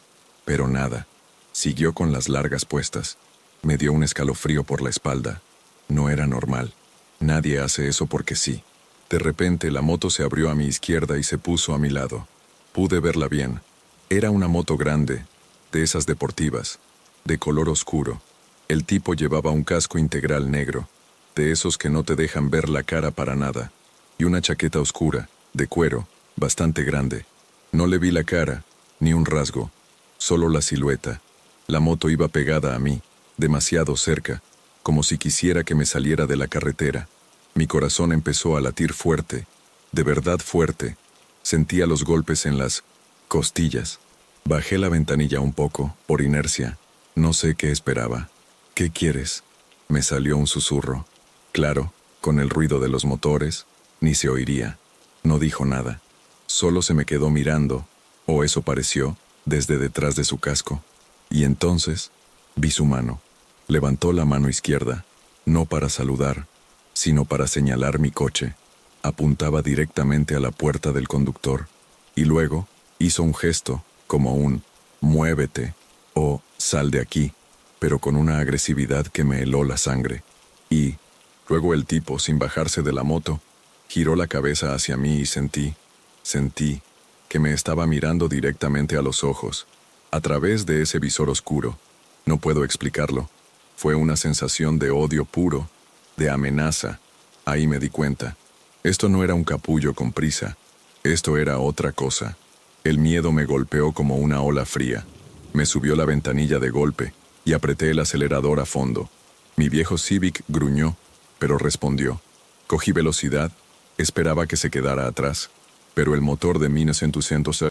Pero nada. Siguió con las largas puestas. Me dio un escalofrío por la espalda. No era normal. Nadie hace eso porque sí. De repente la moto se abrió a mi izquierda y se puso a mi lado. Pude verla bien. Era una moto grande, de esas deportivas, de color oscuro. El tipo llevaba un casco integral negro, de esos que no te dejan ver la cara para nada, y una chaqueta oscura, de cuero, bastante grande. No le vi la cara, ni un rasgo, solo la silueta. La moto iba pegada a mí, demasiado cerca, como si quisiera que me saliera de la carretera. Mi corazón empezó a latir fuerte, de verdad fuerte. Sentía los golpes en las costillas. Bajé la ventanilla un poco, por inercia. No sé qué esperaba. ¿Qué quieres? Me salió un susurro. Claro, con el ruido de los motores, ni se oiría. No dijo nada. Solo se me quedó mirando, o eso pareció, desde detrás de su casco. Y entonces, vi su mano. Levantó la mano izquierda, no para saludar, sino para señalar mi coche. Apuntaba directamente a la puerta del conductor, y luego hizo un gesto, como un «muévete» o «sal de aquí», pero con una agresividad que me heló la sangre. Y luego el tipo, sin bajarse de la moto, giró la cabeza hacia mí y sentí que me estaba mirando directamente a los ojos, a través de ese visor oscuro. No puedo explicarlo. Fue una sensación de odio puro, de amenaza. Ahí me di cuenta. Esto no era un capullo con prisa. Esto era otra cosa. El miedo me golpeó como una ola fría. Me subió la ventanilla de golpe y apreté el acelerador a fondo. Mi viejo Civic gruñó, pero respondió. Cogí velocidad, esperaba que se quedara atrás, pero el motor de 1900...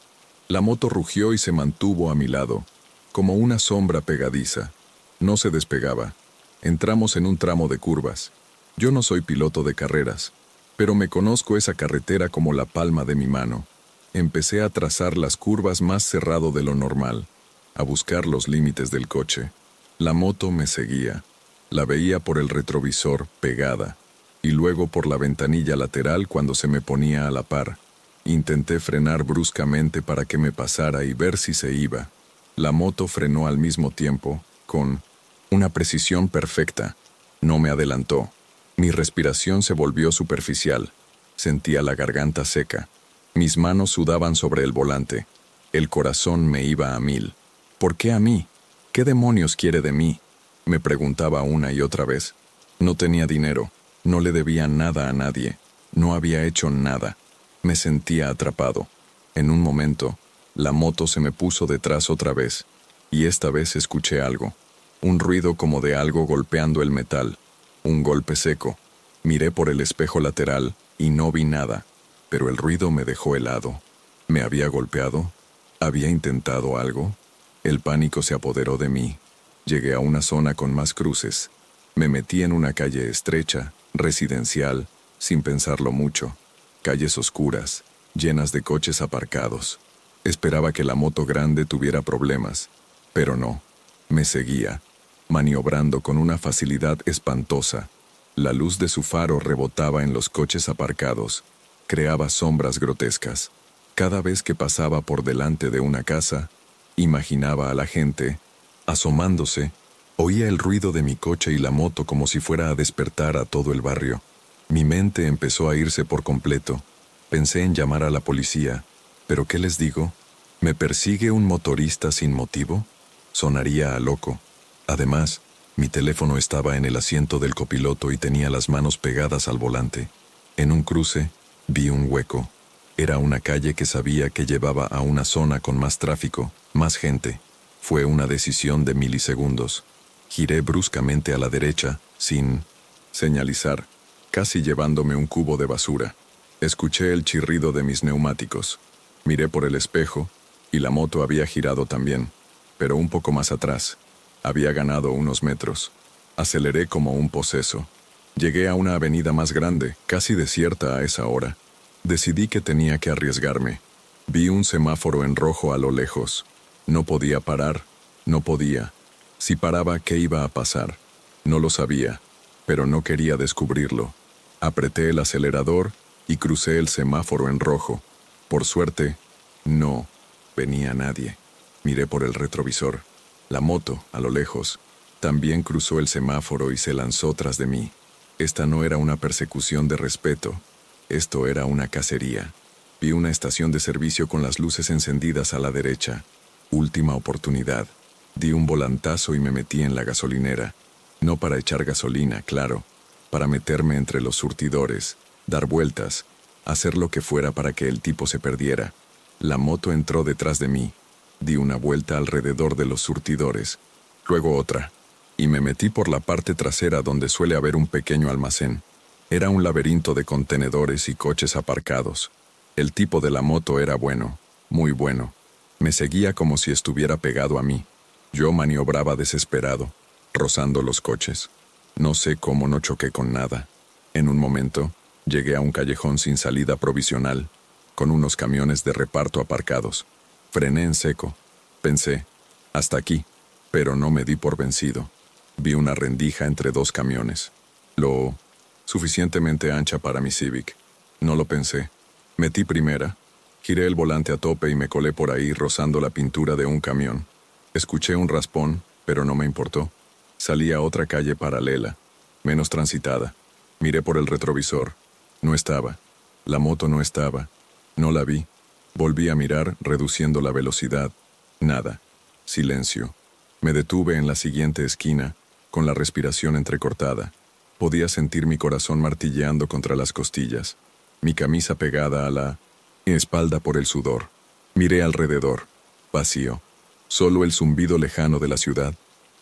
La moto rugió y se mantuvo a mi lado, como una sombra pegadiza. No se despegaba. Entramos en un tramo de curvas. Yo no soy piloto de carreras, pero me conozco esa carretera como la palma de mi mano. Empecé a trazar las curvas más cerrado de lo normal, a buscar los límites del coche. La moto me seguía. La veía por el retrovisor, pegada, y luego por la ventanilla lateral cuando se me ponía a la par. Intenté frenar bruscamente para que me pasara y ver si se iba. La moto frenó al mismo tiempo, con una precisión perfecta. No me adelantó. Mi respiración se volvió superficial. Sentía la garganta seca. Mis manos sudaban sobre el volante. El corazón me iba a 1000. ¿Por qué a mí? ¿Qué demonios quiere de mí? Me preguntaba una y otra vez. No tenía dinero. No le debía nada a nadie. No había hecho nada. Me sentía atrapado. En un momento, la moto se me puso detrás otra vez. Y esta vez escuché algo. Un ruido como de algo golpeando el metal. Un golpe seco. Miré por el espejo lateral y no vi nada, pero el ruido me dejó helado. ¿Me había golpeado? ¿Había intentado algo? El pánico se apoderó de mí. Llegué a una zona con más cruces. Me metí en una calle estrecha, residencial, sin pensarlo mucho. Calles oscuras, llenas de coches aparcados. Esperaba que la moto grande tuviera problemas, pero no. Me seguía, maniobrando con una facilidad espantosa. La luz de su faro rebotaba en los coches aparcados, creaba sombras grotescas. Cada vez que pasaba por delante de una casa, imaginaba a la gente, asomándose, oía el ruido de mi coche y la moto como si fuera a despertar a todo el barrio. Mi mente empezó a irse por completo. Pensé en llamar a la policía, pero ¿qué les digo? ¿Me persigue un motorista sin motivo? Sonaría a loco. Además, mi teléfono estaba en el asiento del copiloto y tenía las manos pegadas al volante. En un cruce, vi un hueco. Era una calle que sabía que llevaba a una zona con más tráfico, más gente. Fue una decisión de milisegundos. Giré bruscamente a la derecha, sin señalizar, casi llevándome un cubo de basura. Escuché el chirrido de mis neumáticos. Miré por el espejo, y la moto había girado también, pero un poco más atrás. Había ganado unos metros. Aceleré como un poseso. Llegué a una avenida más grande, casi desierta a esa hora. Decidí que tenía que arriesgarme. Vi un semáforo en rojo a lo lejos. No podía parar, no podía. Si paraba, ¿qué iba a pasar? No lo sabía, pero no quería descubrirlo. Apreté el acelerador y crucé el semáforo en rojo. Por suerte, no venía nadie. Miré por el retrovisor. La moto, a lo lejos, también cruzó el semáforo y se lanzó tras de mí. Esta no era una persecución de respeto. Esto era una cacería. Vi una estación de servicio con las luces encendidas a la derecha. Última oportunidad. Di un volantazo y me metí en la gasolinera. No para echar gasolina, claro. Para meterme entre los surtidores, dar vueltas, hacer lo que fuera para que el tipo se perdiera. La moto entró detrás de mí. Di una vuelta alrededor de los surtidores, luego otra, y me metí por la parte trasera donde suele haber un pequeño almacén. Era un laberinto de contenedores y coches aparcados. El tipo de la moto era bueno, muy bueno. Me seguía como si estuviera pegado a mí. Yo maniobraba desesperado, rozando los coches. No sé cómo no choqué con nada. En un momento, llegué a un callejón sin salida provisional, con unos camiones de reparto aparcados. Frené en seco. Pensé, hasta aquí, pero no me di por vencido. Vi una rendija entre dos camiones. Lo suficientemente ancha para mi Civic. No lo pensé. Metí primera, giré el volante a tope y me colé por ahí rozando la pintura de un camión. Escuché un raspón, pero no me importó. Salí a otra calle paralela, menos transitada. Miré por el retrovisor. No estaba. La moto no estaba. No la vi. Volví a mirar, reduciendo la velocidad. Nada. Silencio. Me detuve en la siguiente esquina, con la respiración entrecortada. Podía sentir mi corazón martilleando contra las costillas, mi camisa pegada a la espalda por el sudor. Miré alrededor. Vacío. Solo el zumbido lejano de la ciudad.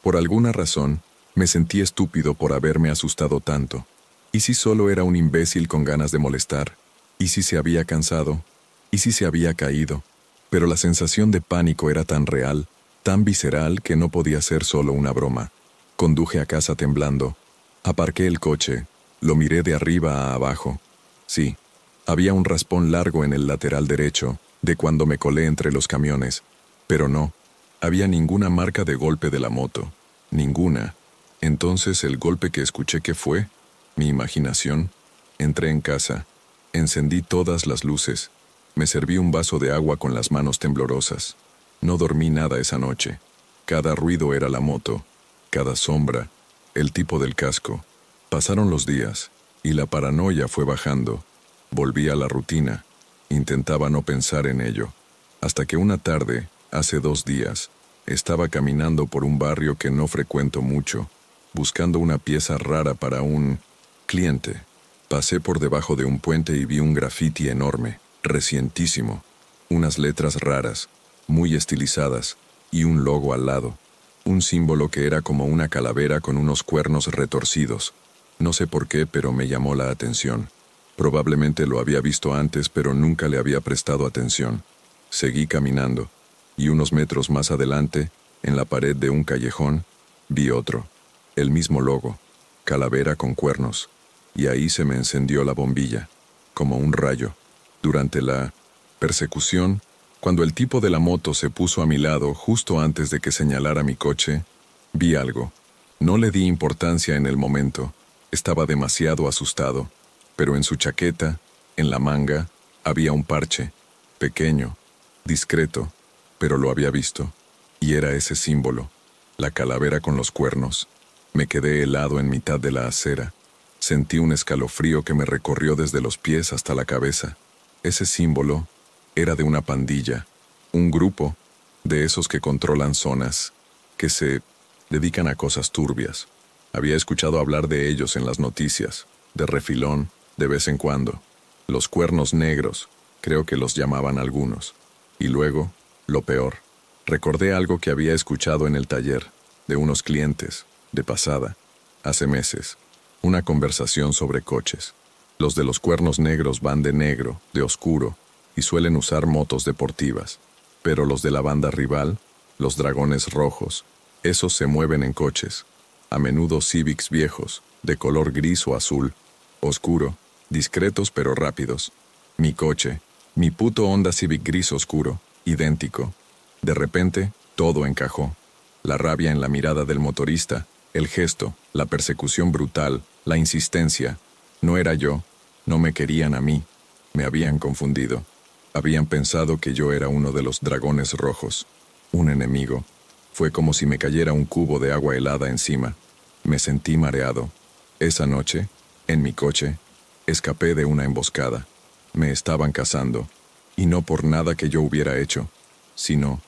Por alguna razón, me sentí estúpido por haberme asustado tanto. ¿Y si solo era un imbécil con ganas de molestar? ¿Y si se había cansado? ¿Y si se había caído? Pero la sensación de pánico era tan real, tan visceral, que no podía ser solo una broma. Conduje a casa temblando. Aparqué el coche. Lo miré de arriba a abajo. Sí, había un raspón largo en el lateral derecho, de cuando me colé entre los camiones. Pero no, había ninguna marca de golpe de la moto. Ninguna. Entonces, ¿el golpe que escuché qué fue? ¿Mi imaginación? Entré en casa. Encendí todas las luces. Me serví un vaso de agua con las manos temblorosas. No dormí nada esa noche. Cada ruido era la moto, cada sombra, el tipo del casco. Pasaron los días, y la paranoia fue bajando. Volví a la rutina. Intentaba no pensar en ello. Hasta que una tarde, hace 2 días, estaba caminando por un barrio que no frecuento mucho, buscando una pieza rara para un cliente. Pasé por debajo de un puente y vi un grafiti enorme, recientísimo, unas letras raras, muy estilizadas, y un logo al lado, un símbolo que era como una calavera con unos cuernos retorcidos. No sé por qué, pero me llamó la atención. Probablemente lo había visto antes, pero nunca le había prestado atención. Seguí caminando, y unos metros más adelante, en la pared de un callejón, vi otro, el mismo logo, calavera con cuernos, y ahí se me encendió la bombilla, como un rayo. Durante la persecución, cuando el tipo de la moto se puso a mi lado justo antes de que señalara mi coche, vi algo. No le di importancia en el momento, estaba demasiado asustado, pero en su chaqueta, en la manga, había un parche, pequeño, discreto, pero lo había visto, y era ese símbolo, la calavera con los cuernos. Me quedé helado en mitad de la acera. Sentí un escalofrío que me recorrió desde los pies hasta la cabeza. Ese símbolo era de una pandilla, un grupo de esos que controlan zonas, que se dedican a cosas turbias. Había escuchado hablar de ellos en las noticias, de refilón, de vez en cuando. Los cuernos negros, creo que los llamaban algunos. Y luego, lo peor, recordé algo que había escuchado en el taller, de unos clientes, de pasada, hace meses, una conversación sobre coches. Los de los cuernos negros van de negro, de oscuro, y suelen usar motos deportivas. Pero los de la banda rival, los dragones rojos, esos se mueven en coches, a menudo Civics viejos, de color gris o azul, oscuro, discretos pero rápidos. Mi coche, mi puto Honda Civic gris oscuro, idéntico. De repente, todo encajó. La rabia en la mirada del motorista, el gesto, la persecución brutal, la insistencia. No era yo, no me querían a mí, me habían confundido. Habían pensado que yo era uno de los dragones rojos, un enemigo. Fue como si me cayera un cubo de agua helada encima. Me sentí mareado. Esa noche, en mi coche, escapé de una emboscada. Me estaban cazando, y no por nada que yo hubiera hecho, sino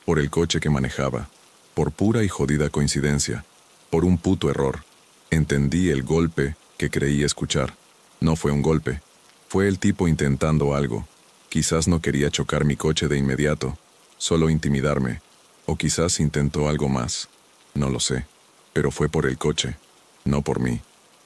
por el coche que manejaba, por pura y jodida coincidencia, por un puto error. Entendí el golpe que creí escuchar. No fue un golpe, fue el tipo intentando algo. Quizás no quería chocar mi coche de inmediato, solo intimidarme, o quizás intentó algo más. No lo sé, pero fue por el coche, no por mí.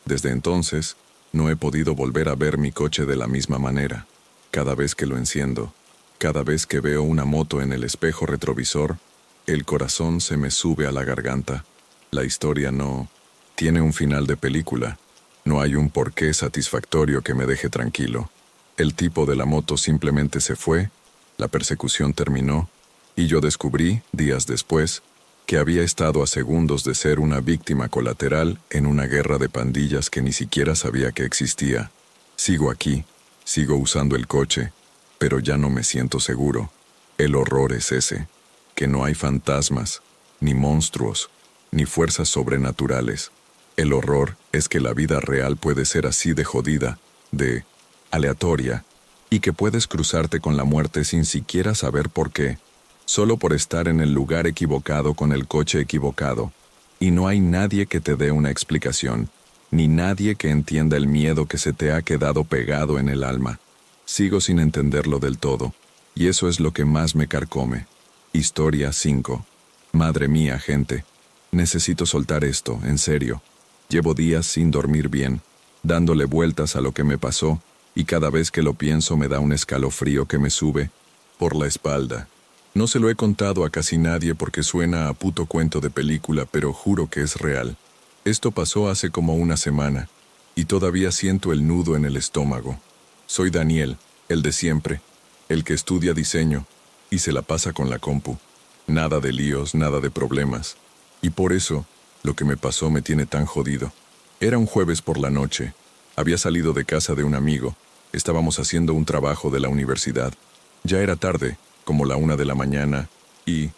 Desde entonces, no he podido volver a ver mi coche de la misma manera. Cada vez que lo enciendo, cada vez que veo una moto en el espejo retrovisor, el corazón se me sube a la garganta. La historia no tiene un final de película. No hay un porqué satisfactorio que me deje tranquilo. El tipo de la moto simplemente se fue, la persecución terminó, y yo descubrí, días después, que había estado a segundos de ser una víctima colateral en una guerra de pandillas que ni siquiera sabía que existía. Sigo aquí, sigo usando el coche, pero ya no me siento seguro. El horror es ese, que no hay fantasmas, ni monstruos, ni fuerzas sobrenaturales. El horror es que la vida real puede ser así de jodida, de aleatoria, y que puedes cruzarte con la muerte sin siquiera saber por qué, solo por estar en el lugar equivocado con el coche equivocado, y no hay nadie que te dé una explicación, ni nadie que entienda el miedo que se te ha quedado pegado en el alma. Sigo sin entenderlo del todo, y eso es lo que más me carcome. Historia 5. Madre mía, gente. Necesito soltar esto, en serio. Llevo días sin dormir bien, dándole vueltas a lo que me pasó, y cada vez que lo pienso me da un escalofrío que me sube por la espalda. No se lo he contado a casi nadie porque suena a puto cuento de película, pero juro que es real. Esto pasó hace como una semana, y todavía siento el nudo en el estómago. Soy Daniel, el de siempre, el que estudia diseño, y se la pasa con la compu. Nada de líos, nada de problemas. Y por eso, lo que me pasó me tiene tan jodido. Era un jueves por la noche. Había salido de casa de un amigo. Estábamos haciendo un trabajo de la universidad. Ya era tarde, como la 1 de la mañana, y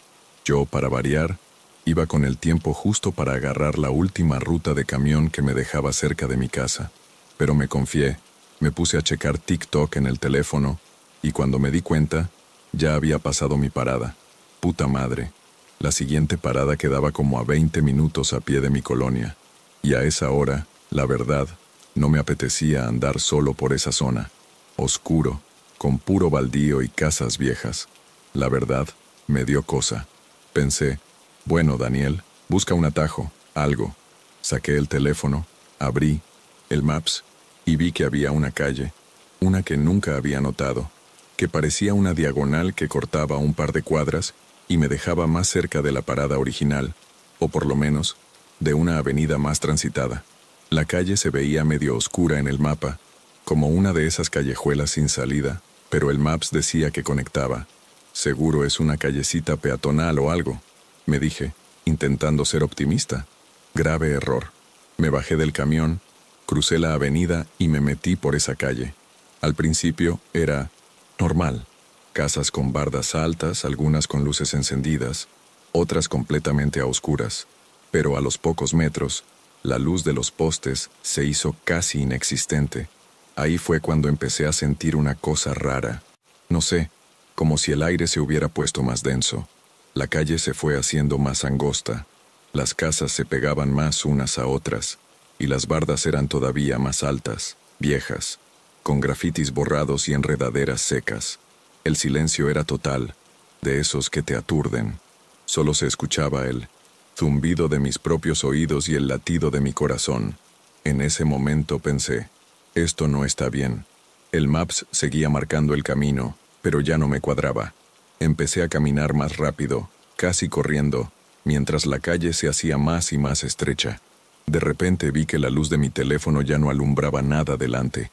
yo, para variar, iba con el tiempo justo para agarrar la última ruta de camión que me dejaba cerca de mi casa. Pero me confié, me puse a checar TikTok en el teléfono, y cuando me di cuenta, ya había pasado mi parada. Puta madre. La siguiente parada quedaba como a 20 minutos a pie de mi colonia, y a esa hora, la verdad, no me apetecía andar solo por esa zona. Oscuro, con puro baldío y casas viejas. La verdad, me dio cosa. Pensé, bueno, Daniel, busca un atajo, algo. Saqué el teléfono, abrí el Maps y vi que había una calle, una que nunca había notado, que parecía una diagonal que cortaba un par de cuadras y me dejaba más cerca de la parada original, o por lo menos, de una avenida más transitada. La calle se veía medio oscura en el mapa, como una de esas callejuelas sin salida, pero el Maps decía que conectaba. Seguro es una callecita peatonal o algo, me dije, intentando ser optimista. Grave error. Me bajé del camión, crucé la avenida y me metí por esa calle. Al principio era normal. Casas con bardas altas, algunas con luces encendidas, otras completamente a oscuras. Pero a los pocos metros, la luz de los postes se hizo casi inexistente. Ahí fue cuando empecé a sentir una cosa rara. No sé, como si el aire se hubiera puesto más denso. La calle se fue haciendo más angosta. Las casas se pegaban más unas a otras, y las bardas eran todavía más altas, viejas, con grafitis borrados y enredaderas secas. El silencio era total, de esos que te aturden. Solo se escuchaba el zumbido de mis propios oídos y el latido de mi corazón. En ese momento pensé, esto no está bien. El Maps seguía marcando el camino, pero ya no me cuadraba. Empecé a caminar más rápido, casi corriendo, mientras la calle se hacía más y más estrecha. De repente vi que la luz de mi teléfono ya no alumbraba nada delante.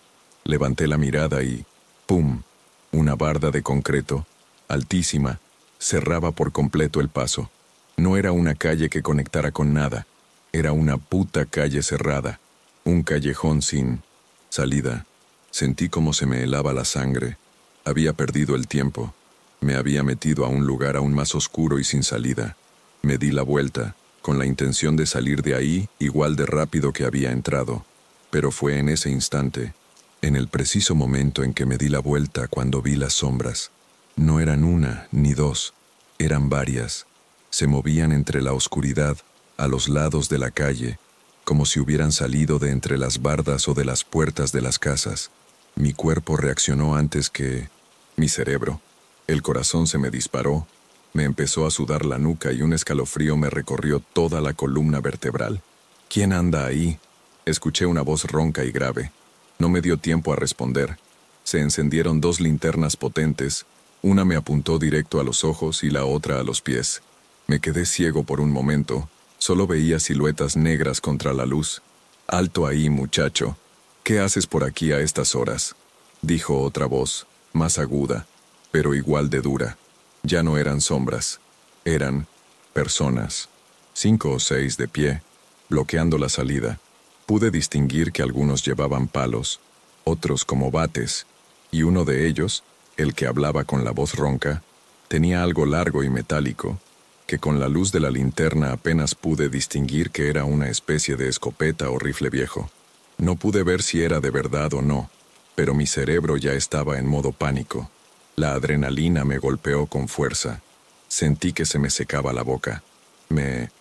Levanté la mirada y ¡pum! Una barda de concreto, altísima, cerraba por completo el paso. No era una calle que conectara con nada. Era una puta calle cerrada. Un callejón sin salida. Sentí como se me helaba la sangre. Había perdido el tiempo. Me había metido a un lugar aún más oscuro y sin salida. Me di la vuelta, con la intención de salir de ahí igual de rápido que había entrado. Pero fue en ese instante, en el preciso momento en que me di la vuelta cuando vi las sombras. No eran una ni dos, eran varias. Se movían entre la oscuridad, a los lados de la calle, como si hubieran salido de entre las bardas o de las puertas de las casas. Mi cuerpo reaccionó antes que mi cerebro. El corazón se me disparó, me empezó a sudar la nuca y un escalofrío me recorrió toda la columna vertebral. ¿Quién anda ahí? Escuché una voz ronca y grave. No me dio tiempo a responder. Se encendieron dos linternas potentes. Una me apuntó directo a los ojos y la otra a los pies. Me quedé ciego por un momento. Solo veía siluetas negras contra la luz. «Alto ahí, muchacho. ¿Qué haces por aquí a estas horas?», dijo otra voz, más aguda, pero igual de dura. Ya no eran sombras. Eran personas. 5 o 6 de pie, bloqueando la salida. Pude distinguir que algunos llevaban palos, otros como bates, y uno de ellos, el que hablaba con la voz ronca, tenía algo largo y metálico, que con la luz de la linterna apenas pude distinguir que era una especie de escopeta o rifle viejo. No pude ver si era de verdad o no, pero mi cerebro ya estaba en modo pánico. La adrenalina me golpeó con fuerza. Sentí que se me secaba la boca. Me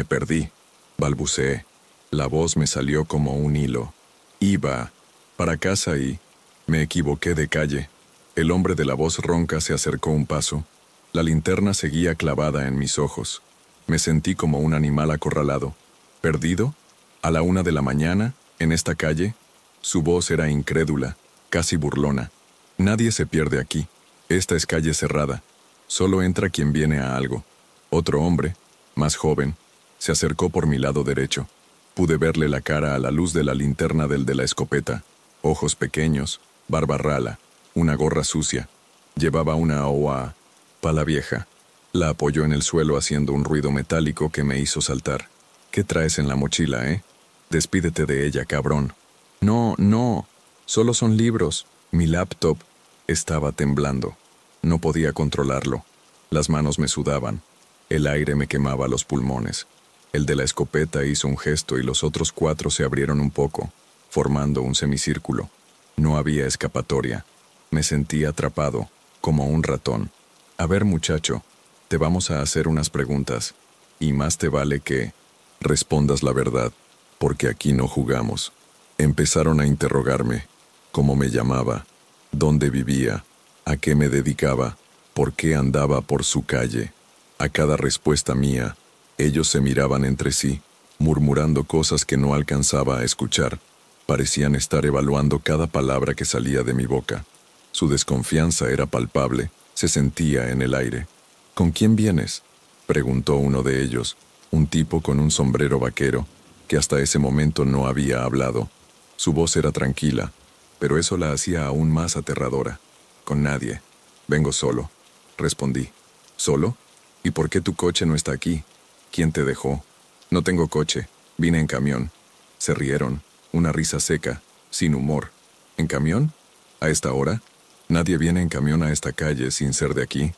perdí, balbuceé. La voz me salió como un hilo. Iba para casa y me equivoqué de calle. El hombre de la voz ronca se acercó un paso. La linterna seguía clavada en mis ojos. Me sentí como un animal acorralado. ¿Perdido? ¿A la 1 de la mañana? ¿En esta calle? Su voz era incrédula, casi burlona. Nadie se pierde aquí. Esta es calle cerrada. Solo entra quien viene a algo. Otro hombre, más joven, se acercó por mi lado derecho. Pude verle la cara a la luz de la linterna del de la escopeta. Ojos pequeños, barba rala, una gorra sucia. Llevaba una OA, pala vieja. La apoyó en el suelo haciendo un ruido metálico que me hizo saltar. ¿Qué traes en la mochila, eh? Despídete de ella, cabrón. No, no. Solo son libros. Mi laptop estaba temblando. No podía controlarlo. Las manos me sudaban. El aire me quemaba los pulmones. El de la escopeta hizo un gesto y los otros 4 se abrieron un poco, formando un semicírculo. No había escapatoria. Me sentí atrapado, como un ratón. A ver, muchacho, te vamos a hacer unas preguntas, y más te vale que respondas la verdad, porque aquí no jugamos. Empezaron a interrogarme, cómo me llamaba, dónde vivía, a qué me dedicaba, por qué andaba por su calle. A cada respuesta mía, ellos se miraban entre sí, murmurando cosas que no alcanzaba a escuchar. Parecían estar evaluando cada palabra que salía de mi boca. Su desconfianza era palpable, se sentía en el aire. ¿Con quién vienes?, preguntó uno de ellos, un tipo con un sombrero vaquero, que hasta ese momento no había hablado. Su voz era tranquila, pero eso la hacía aún más aterradora. Con nadie. Vengo solo, respondí. ¿Solo? ¿Y por qué tu coche no está aquí? ¿Quién te dejó? No tengo coche, vine en camión. Se rieron, una risa seca, sin humor. ¿En camión? ¿A esta hora? Nadie viene en camión a esta calle sin ser de aquí.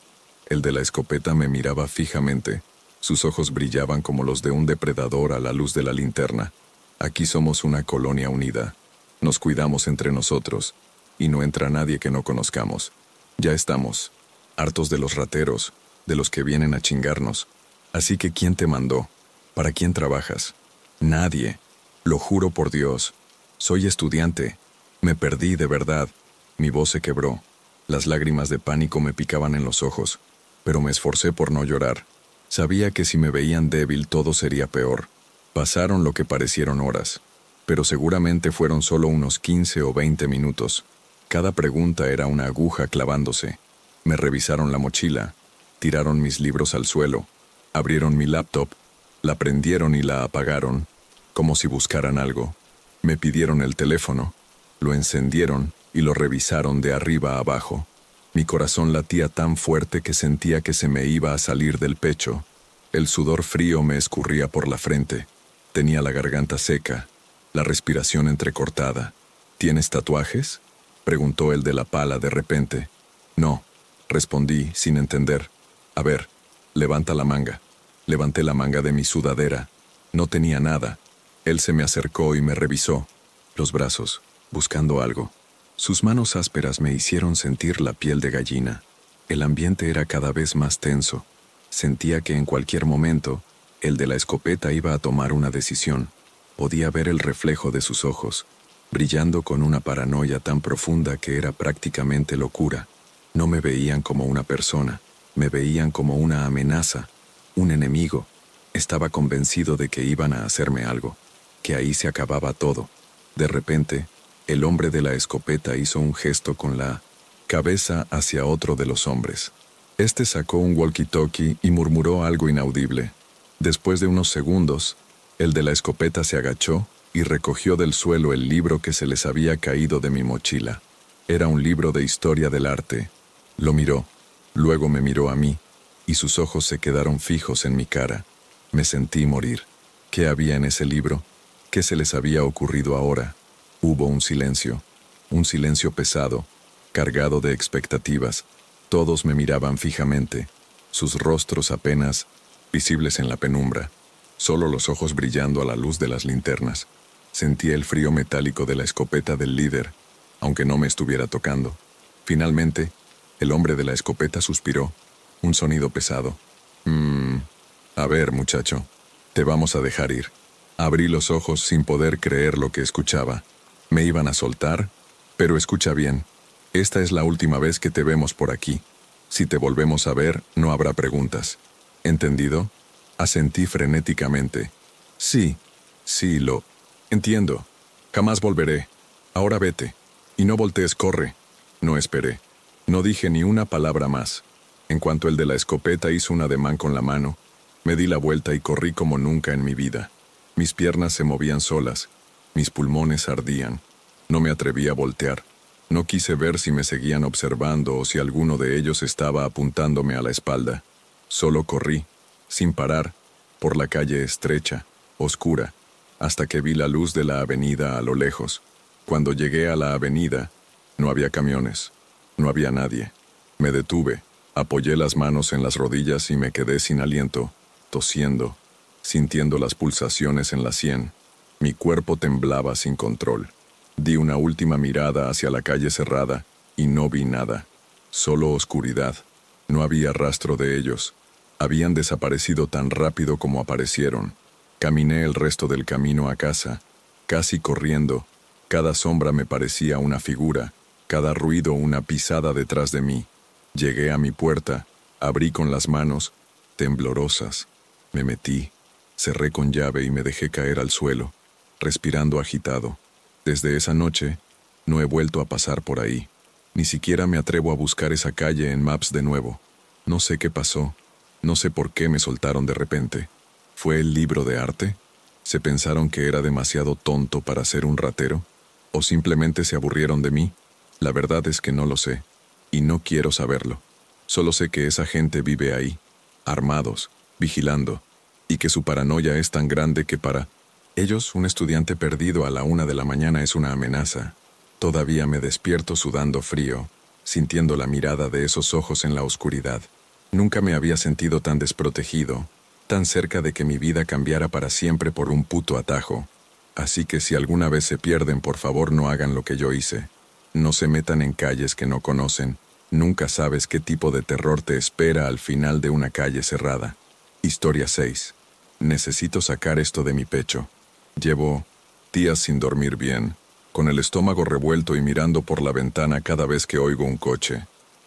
El de la escopeta me miraba fijamente. Sus ojos brillaban como los de un depredador a la luz de la linterna. Aquí somos una colonia unida. Nos cuidamos entre nosotros, y no entra nadie que no conozcamos. Ya estamos hartos de los rateros, de los que vienen a chingarnos. Así que ¿quién te mandó? ¿Para quién trabajas? Nadie. Lo juro por Dios. Soy estudiante. Me perdí de verdad. Mi voz se quebró. Las lágrimas de pánico me picaban en los ojos, pero me esforcé por no llorar. Sabía que si me veían débil todo sería peor. Pasaron lo que parecieron horas, pero seguramente fueron solo unos 15 o 20 minutos. Cada pregunta era una aguja clavándose. Me revisaron la mochila, tiraron mis libros al suelo, abrieron mi laptop, la prendieron y la apagaron, como si buscaran algo. Me pidieron el teléfono, lo encendieron y lo revisaron de arriba a abajo. Mi corazón latía tan fuerte que sentía que se me iba a salir del pecho. El sudor frío me escurría por la frente. Tenía la garganta seca, la respiración entrecortada. ¿Tienes tatuajes?, preguntó el de la pala de repente. No, respondí sin entender. A ver, levanta la manga. Levanté la manga de mi sudadera. No tenía nada. Él se me acercó y me revisó los brazos, buscando algo. Sus manos ásperas me hicieron sentir la piel de gallina. El ambiente era cada vez más tenso. Sentía que en cualquier momento, el de la escopeta iba a tomar una decisión. Podía ver el reflejo de sus ojos, brillando con una paranoia tan profunda que era prácticamente locura. No me veían como una persona, me veían como una amenaza, un enemigo. Estaba convencido de que iban a hacerme algo, que ahí se acababa todo. De repente, el hombre de la escopeta hizo un gesto con la cabeza hacia otro de los hombres. Este sacó un walkie-talkie y murmuró algo inaudible. Después de unos segundos, el de la escopeta se agachó y recogió del suelo el libro que se les había caído de mi mochila. Era un libro de historia del arte. Lo miró, luego me miró a mí, y sus ojos se quedaron fijos en mi cara. Me sentí morir. ¿Qué había en ese libro? ¿Qué se les había ocurrido ahora? Hubo un silencio pesado, cargado de expectativas. Todos me miraban fijamente, sus rostros apenas visibles en la penumbra, solo los ojos brillando a la luz de las linternas. Sentía el frío metálico de la escopeta del líder, aunque no me estuviera tocando. Finalmente, el hombre de la escopeta suspiró, un sonido pesado. A ver, muchacho, te vamos a dejar ir. Abrí los ojos sin poder creer lo que escuchaba. Me iban a soltar, pero escucha bien. Esta es la última vez que te vemos por aquí. Si te volvemos a ver, no habrá preguntas. ¿Entendido? Asentí frenéticamente. Sí, lo entiendo. Jamás volveré. Ahora vete. Y no voltees, corre. No esperé. No dije ni una palabra más. En cuanto el de la escopeta hizo un ademán con la mano, me di la vuelta y corrí como nunca en mi vida. Mis piernas se movían solas. Mis pulmones ardían. No me atreví a voltear. No quise ver si me seguían observando o si alguno de ellos estaba apuntándome a la espalda. Solo corrí, sin parar, por la calle estrecha, oscura, hasta que vi la luz de la avenida a lo lejos. Cuando llegué a la avenida, no había camiones, no había nadie. Me detuve, apoyé las manos en las rodillas y me quedé sin aliento, tosiendo, sintiendo las pulsaciones en la sien. Mi cuerpo temblaba sin control. Di una última mirada hacia la calle cerrada y no vi nada. Solo oscuridad. No había rastro de ellos. Habían desaparecido tan rápido como aparecieron. Caminé el resto del camino a casa, casi corriendo. Cada sombra me parecía una figura, cada ruido una pisada detrás de mí. Llegué a mi puerta, abrí con las manos, temblorosas. Me metí, cerré con llave y me dejé caer al suelo, respirando agitado. Desde esa noche, no he vuelto a pasar por ahí. Ni siquiera me atrevo a buscar esa calle en Maps de nuevo. No sé qué pasó. No sé por qué me soltaron de repente. ¿Fue el libro de arte? ¿Se pensaron que era demasiado tonto para ser un ratero? ¿O simplemente se aburrieron de mí? La verdad es que no lo sé. Y no quiero saberlo. Solo sé que esa gente vive ahí, armados, vigilando, y que su paranoia es tan grande que para ellos un estudiante perdido a la 1 de la mañana es una amenaza. Todavía me despierto sudando frío, sintiendo la mirada de esos ojos en la oscuridad. Nunca me había sentido tan desprotegido, tan cerca de que mi vida cambiara para siempre por un puto atajo. Así que si alguna vez se pierden, por favor no hagan lo que yo hice. No se metan en calles que no conocen. Nunca sabes qué tipo de terror te espera al final de una calle cerrada. Historia 6. Necesito sacar esto de mi pecho. Llevo días sin dormir bien, con el estómago revuelto y mirando por la ventana cada vez que oigo un coche.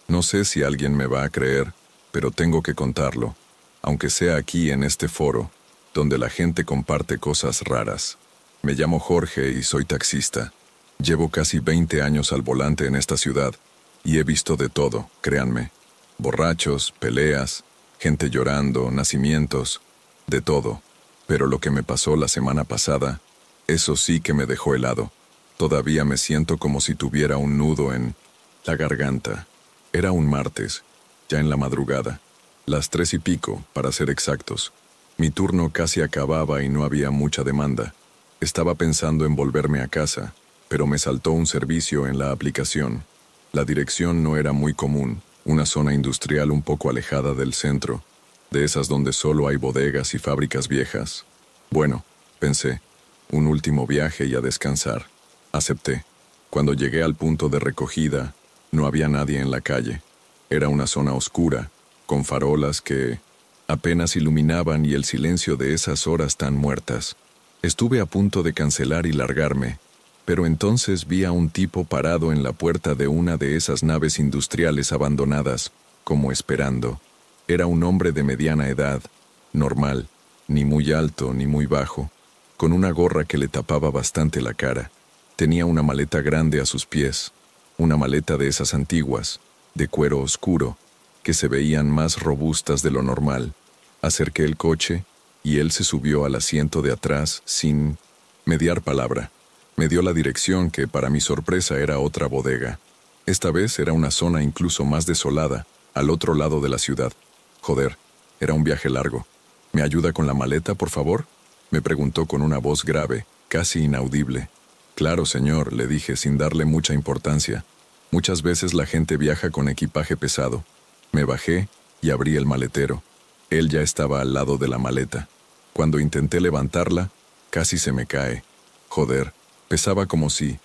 No sé si alguien me va a creer, pero tengo que contarlo, aunque sea aquí en este foro, donde la gente comparte cosas raras. Me llamo Jorge y soy taxista. Llevo casi 20 años al volante en esta ciudad y he visto de todo, créanme. Borrachos, peleas, gente llorando, nacimientos, de todo. Pero lo que me pasó la semana pasada, eso sí que me dejó helado. Todavía me siento como si tuviera un nudo en la garganta. Era un martes, ya en la madrugada, las 3:00, para ser exactos. Mi turno casi acababa y no había mucha demanda. Estaba pensando en volverme a casa, pero me saltó un servicio en la aplicación. La dirección no era muy común, una zona industrial un poco alejada del centro, de esas donde solo hay bodegas y fábricas viejas. Bueno, pensé, un último viaje y a descansar. Acepté. Cuando llegué al punto de recogida, no había nadie en la calle. Era una zona oscura, con farolas que apenas iluminaban y el silencio de esas horas tan muertas. Estuve a punto de cancelar y largarme, pero entonces vi a un tipo parado en la puerta de una de esas naves industriales abandonadas, como esperando. Era un hombre de mediana edad, normal, ni muy alto ni muy bajo, con una gorra que le tapaba bastante la cara. Tenía una maleta grande a sus pies, una maleta de esas antiguas, de cuero oscuro, que se veían más robustas de lo normal. Acerqué el coche y él se subió al asiento de atrás sin mediar palabra. Me dio la dirección que, para mi sorpresa, era otra bodega. Esta vez era una zona incluso más desolada, al otro lado de la ciudad. Joder, era un viaje largo. ¿Me ayuda con la maleta, por favor?, me preguntó con una voz grave, casi inaudible. Claro, señor, le dije sin darle mucha importancia. Muchas veces la gente viaja con equipaje pesado. Me bajé y abrí el maletero. Él ya estaba al lado de la maleta. Cuando intenté levantarla, casi se me cae. Joder, pesaba como si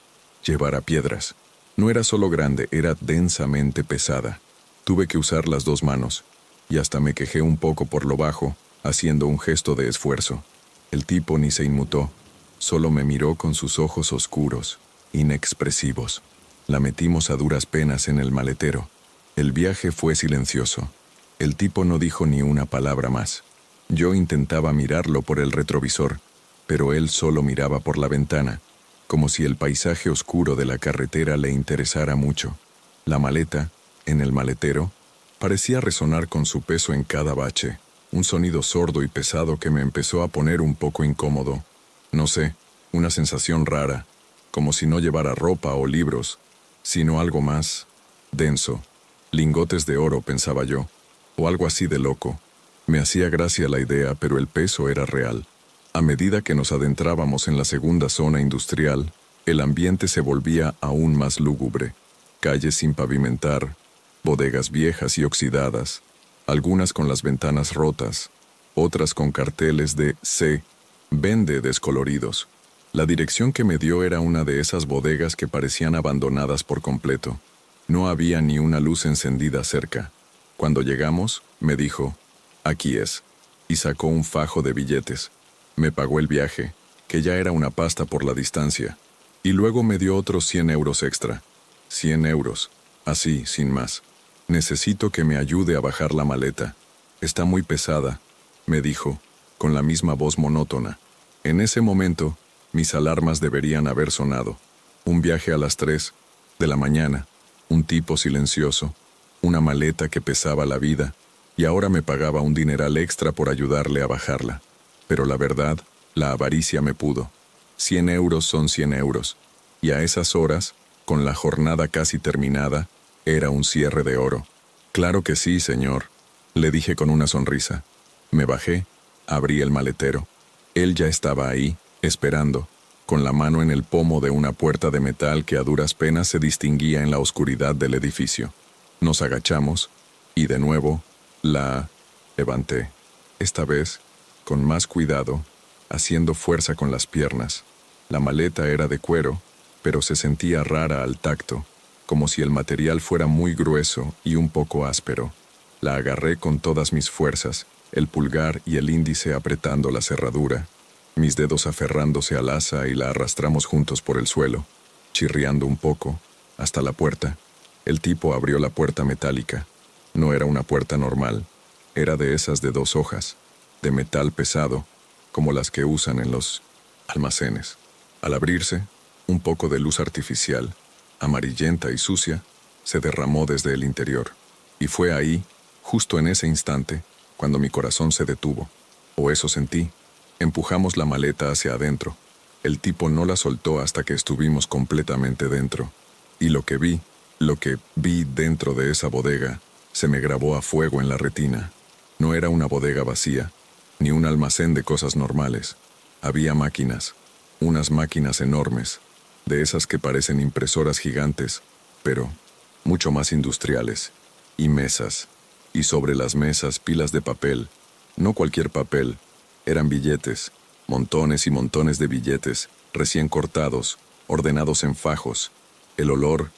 llevara piedras. No era solo grande, era densamente pesada. Tuve que usar las dos manos, y hasta me quejé un poco por lo bajo, haciendo un gesto de esfuerzo. El tipo ni se inmutó, solo me miró con sus ojos oscuros, inexpresivos. La metimos a duras penas en el maletero. El viaje fue silencioso. El tipo no dijo ni una palabra más. Yo intentaba mirarlo por el retrovisor, pero él solo miraba por la ventana, como si el paisaje oscuro de la carretera le interesara mucho. La maleta, en el maletero, parecía resonar con su peso en cada bache, un sonido sordo y pesado que me empezó a poner un poco incómodo. No sé, una sensación rara, como si no llevara ropa o libros, sino algo más denso. Lingotes de oro, pensaba yo, o algo así de loco. Me hacía gracia la idea, pero el peso era real. A medida que nos adentrábamos en la segunda zona industrial, el ambiente se volvía aún más lúgubre. Calles sin pavimentar, bodegas viejas y oxidadas, algunas con las ventanas rotas, otras con carteles de "Se vende" descoloridos. La dirección que me dio era una de esas bodegas que parecían abandonadas por completo. No había ni una luz encendida cerca. Cuando llegamos, me dijo, «Aquí es», y sacó un fajo de billetes. Me pagó el viaje, que ya era una pasta por la distancia, y luego me dio otros 100 euros extra. 100 euros, así, sin más. «Necesito que me ayude a bajar la maleta. Está muy pesada», me dijo, con la misma voz monótona. En ese momento, mis alarmas deberían haber sonado. Un viaje a las 3 de la mañana, un tipo silencioso, una maleta que pesaba la vida, y ahora me pagaba un dineral extra por ayudarle a bajarla. Pero la verdad, la avaricia me pudo. 100 euros son 100 euros, y a esas horas, con la jornada casi terminada, era un cierre de oro. «Claro que sí, señor», le dije con una sonrisa. Me bajé, abrí el maletero. Él ya estaba ahí, esperando, con la mano en el pomo de una puerta de metal que a duras penas se distinguía en la oscuridad del edificio. Nos agachamos, y de nuevo, la levanté. Esta vez, con más cuidado, haciendo fuerza con las piernas. La maleta era de cuero, pero se sentía rara al tacto, como si el material fuera muy grueso y un poco áspero. La agarré con todas mis fuerzas, el pulgar y el índice apretando la cerradura, mis dedos aferrándose al asa, y la arrastramos juntos por el suelo. chirriando un poco, hasta la puerta. El tipo abrió la puerta metálica. No era una puerta normal, era de esas de 2 hojas, de metal pesado, como las que usan en los almacenes. Al abrirse, un poco de luz artificial, amarillenta y sucia, se derramó desde el interior. Y fue ahí, justo en ese instante, cuando mi corazón se detuvo. O eso sentí. Empujamos la maleta hacia adentro. El tipo no la soltó hasta que estuvimos completamente dentro. Y lo que vi dentro de esa bodega, se me grabó a fuego en la retina. No era una bodega vacía, ni un almacén de cosas normales. Había máquinas, unas máquinas enormes, de esas que parecen impresoras gigantes, pero mucho más industriales, y mesas, y sobre las mesas pilas de papel, no cualquier papel, eran billetes, montones y montones de billetes, recién cortados, ordenados en fajos. El olor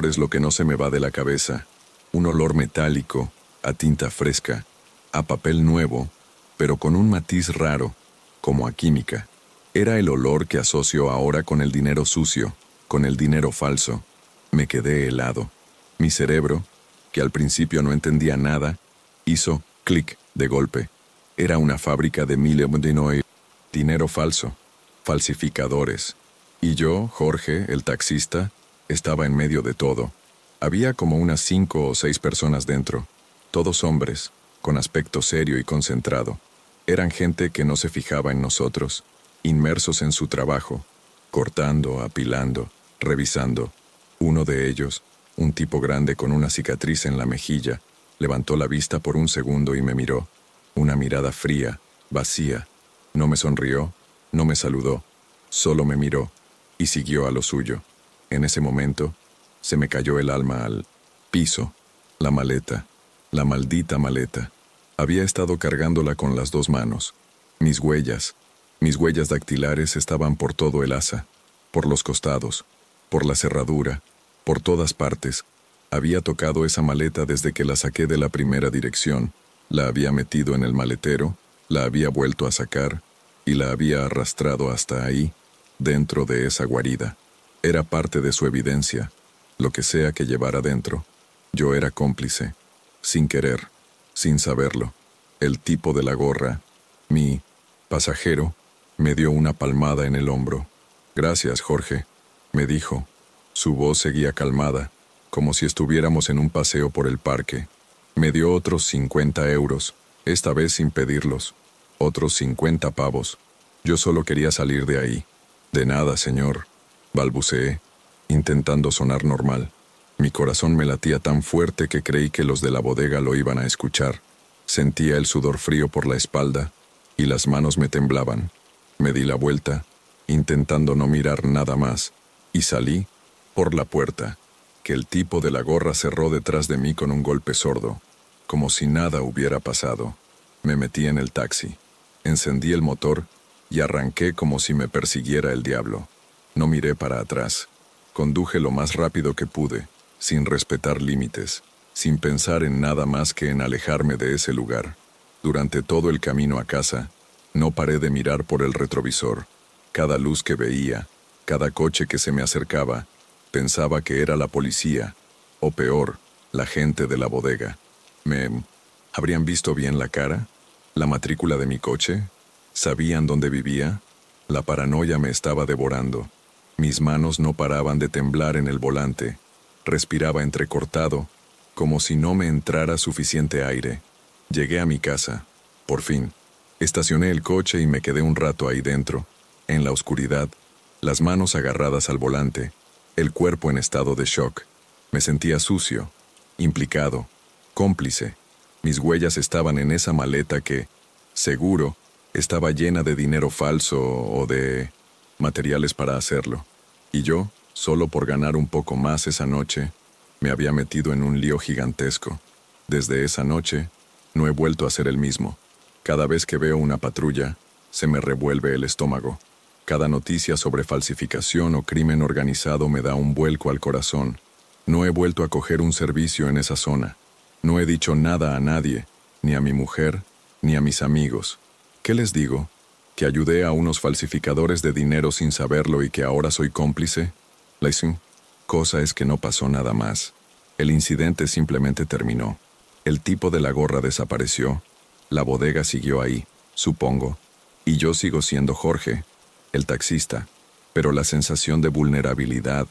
es lo que no se me va de la cabeza, un olor metálico, a tinta fresca, a papel nuevo, pero con un matiz raro, como a química. Era el olor que asocio ahora con el dinero sucio, con el dinero falso. Me quedé helado. Mi cerebro, que al principio no entendía nada, hizo clic de golpe. Era una fábrica de dinero falso, falsificadores. Y yo, Jorge, el taxista, estaba en medio de todo. Había como unas 5 o 6 personas dentro, todos hombres, con aspecto serio y concentrado. Eran gente que no se fijaba en nosotros, inmersos en su trabajo, cortando, apilando, revisando. Uno de ellos, un tipo grande con una cicatriz en la mejilla, levantó la vista por un segundo y me miró. Una mirada fría, vacía. No me sonrió, no me saludó, solo me miró y siguió a lo suyo. En ese momento, se me cayó el alma al piso. La maleta, la maldita maleta. Había estado cargándola con las 2 manos. Mis huellas dactilares estaban por todo el asa, por los costados, por la cerradura, por todas partes. Había tocado esa maleta desde que la saqué de la primera dirección, la había metido en el maletero, la había vuelto a sacar y la había arrastrado hasta ahí, dentro de esa guarida. Era parte de su evidencia, lo que sea que llevara dentro. Yo era cómplice, sin querer, sin saberlo. El tipo de la gorra, mi pasajero, me dio una palmada en el hombro. «Gracias, Jorge», me dijo. Su voz seguía calmada, como si estuviéramos en un paseo por el parque. Me dio otros 50 euros, esta vez sin pedirlos. Otros 50 pavos. Yo solo quería salir de ahí. «De nada, señor», balbuceé, intentando sonar normal. Mi corazón me latía tan fuerte que creí que los de la bodega lo iban a escuchar. Sentía el sudor frío por la espalda y las manos me temblaban. Me di la vuelta, intentando no mirar nada más, y salí por la puerta, que el tipo de la gorra cerró detrás de mí con un golpe sordo, como si nada hubiera pasado. Me metí en el taxi, encendí el motor y arranqué como si me persiguiera el diablo. No miré para atrás. Conduje lo más rápido que pude, sin respetar límites, sin pensar en nada más que en alejarme de ese lugar. Durante todo el camino a casa, no paré de mirar por el retrovisor. Cada luz que veía, cada coche que se me acercaba, pensaba que era la policía, o peor, la gente de la bodega. ¿Me habrían visto bien la cara? ¿La matrícula de mi coche? ¿Sabían dónde vivía? La paranoia me estaba devorando. Mis manos no paraban de temblar en el volante. Respiraba entrecortado, como si no me entrara suficiente aire. Llegué a mi casa, por fin. Estacioné el coche y me quedé un rato ahí dentro, en la oscuridad, las manos agarradas al volante, el cuerpo en estado de shock. Me sentía sucio, implicado, cómplice. Mis huellas estaban en esa maleta que, seguro, estaba llena de dinero falso o de materiales para hacerlo. Y yo, solo por ganar un poco más esa noche, me había metido en un lío gigantesco. Desde esa noche, no he vuelto a ser el mismo. Cada vez que veo una patrulla, se me revuelve el estómago. Cada noticia sobre falsificación o crimen organizado me da un vuelco al corazón. No he vuelto a coger un servicio en esa zona. No he dicho nada a nadie, ni a mi mujer, ni a mis amigos. ¿Qué les digo? ¿Que ayudé a unos falsificadores de dinero sin saberlo y que ahora soy cómplice? Cosa es que no pasó nada más. El incidente simplemente terminó. El tipo de la gorra desapareció. La bodega siguió ahí, supongo. Y yo sigo siendo Jorge, el taxista. Pero la sensación de vulnerabilidad,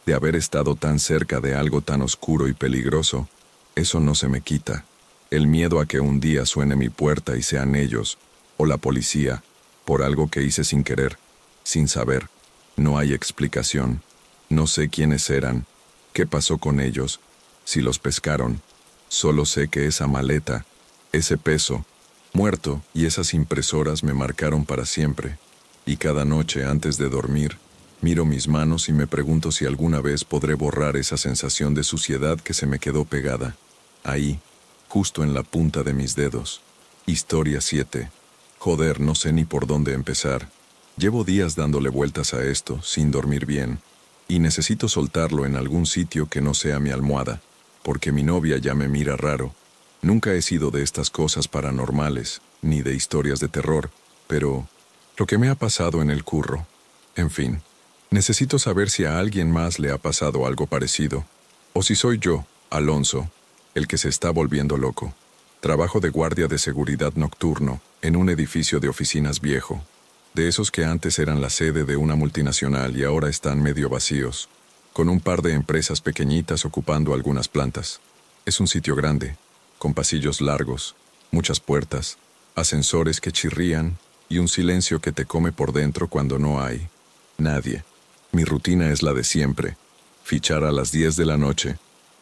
de haber estado tan cerca de algo tan oscuro y peligroso, eso no se me quita. El miedo a que un día suene mi puerta y sean ellos, o la policía, por algo que hice sin querer, sin saber. No hay explicación. No sé quiénes eran, qué pasó con ellos, si los pescaron. Solo sé que esa maleta, ese peso, muerto, y esas impresoras me marcaron para siempre. Y cada noche antes de dormir, miro mis manos y me pregunto si alguna vez podré borrar esa sensación de suciedad que se me quedó pegada. Ahí, justo en la punta de mis dedos. Historia 7. Joder, no sé ni por dónde empezar. Llevo días dándole vueltas a esto, sin dormir bien. Y necesito soltarlo en algún sitio que no sea mi almohada, porque mi novia ya me mira raro. Nunca he sido de estas cosas paranormales, ni de historias de terror, pero lo que me ha pasado en el curro. En fin, necesito saber si a alguien más le ha pasado algo parecido, o si soy yo, Alonso, el que se está volviendo loco. Trabajo de guardia de seguridad nocturno en un edificio de oficinas viejo, de esos que antes eran la sede de una multinacional y ahora están medio vacíos, con un par de empresas pequeñitas ocupando algunas plantas. Es un sitio grande, con pasillos largos, muchas puertas, ascensores que chirrían y un silencio que te come por dentro cuando no hay nadie. Mi rutina es la de siempre: fichar a las 10 de la noche,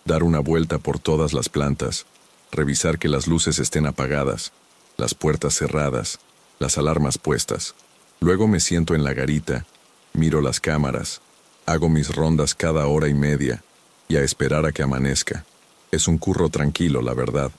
dar una vuelta por todas las plantas, revisar que las luces estén apagadas, las puertas cerradas, las alarmas puestas. Luego me siento en la garita, miro las cámaras, hago mis rondas cada hora y media, y a esperar a que amanezca. Es un curro tranquilo, la verdad,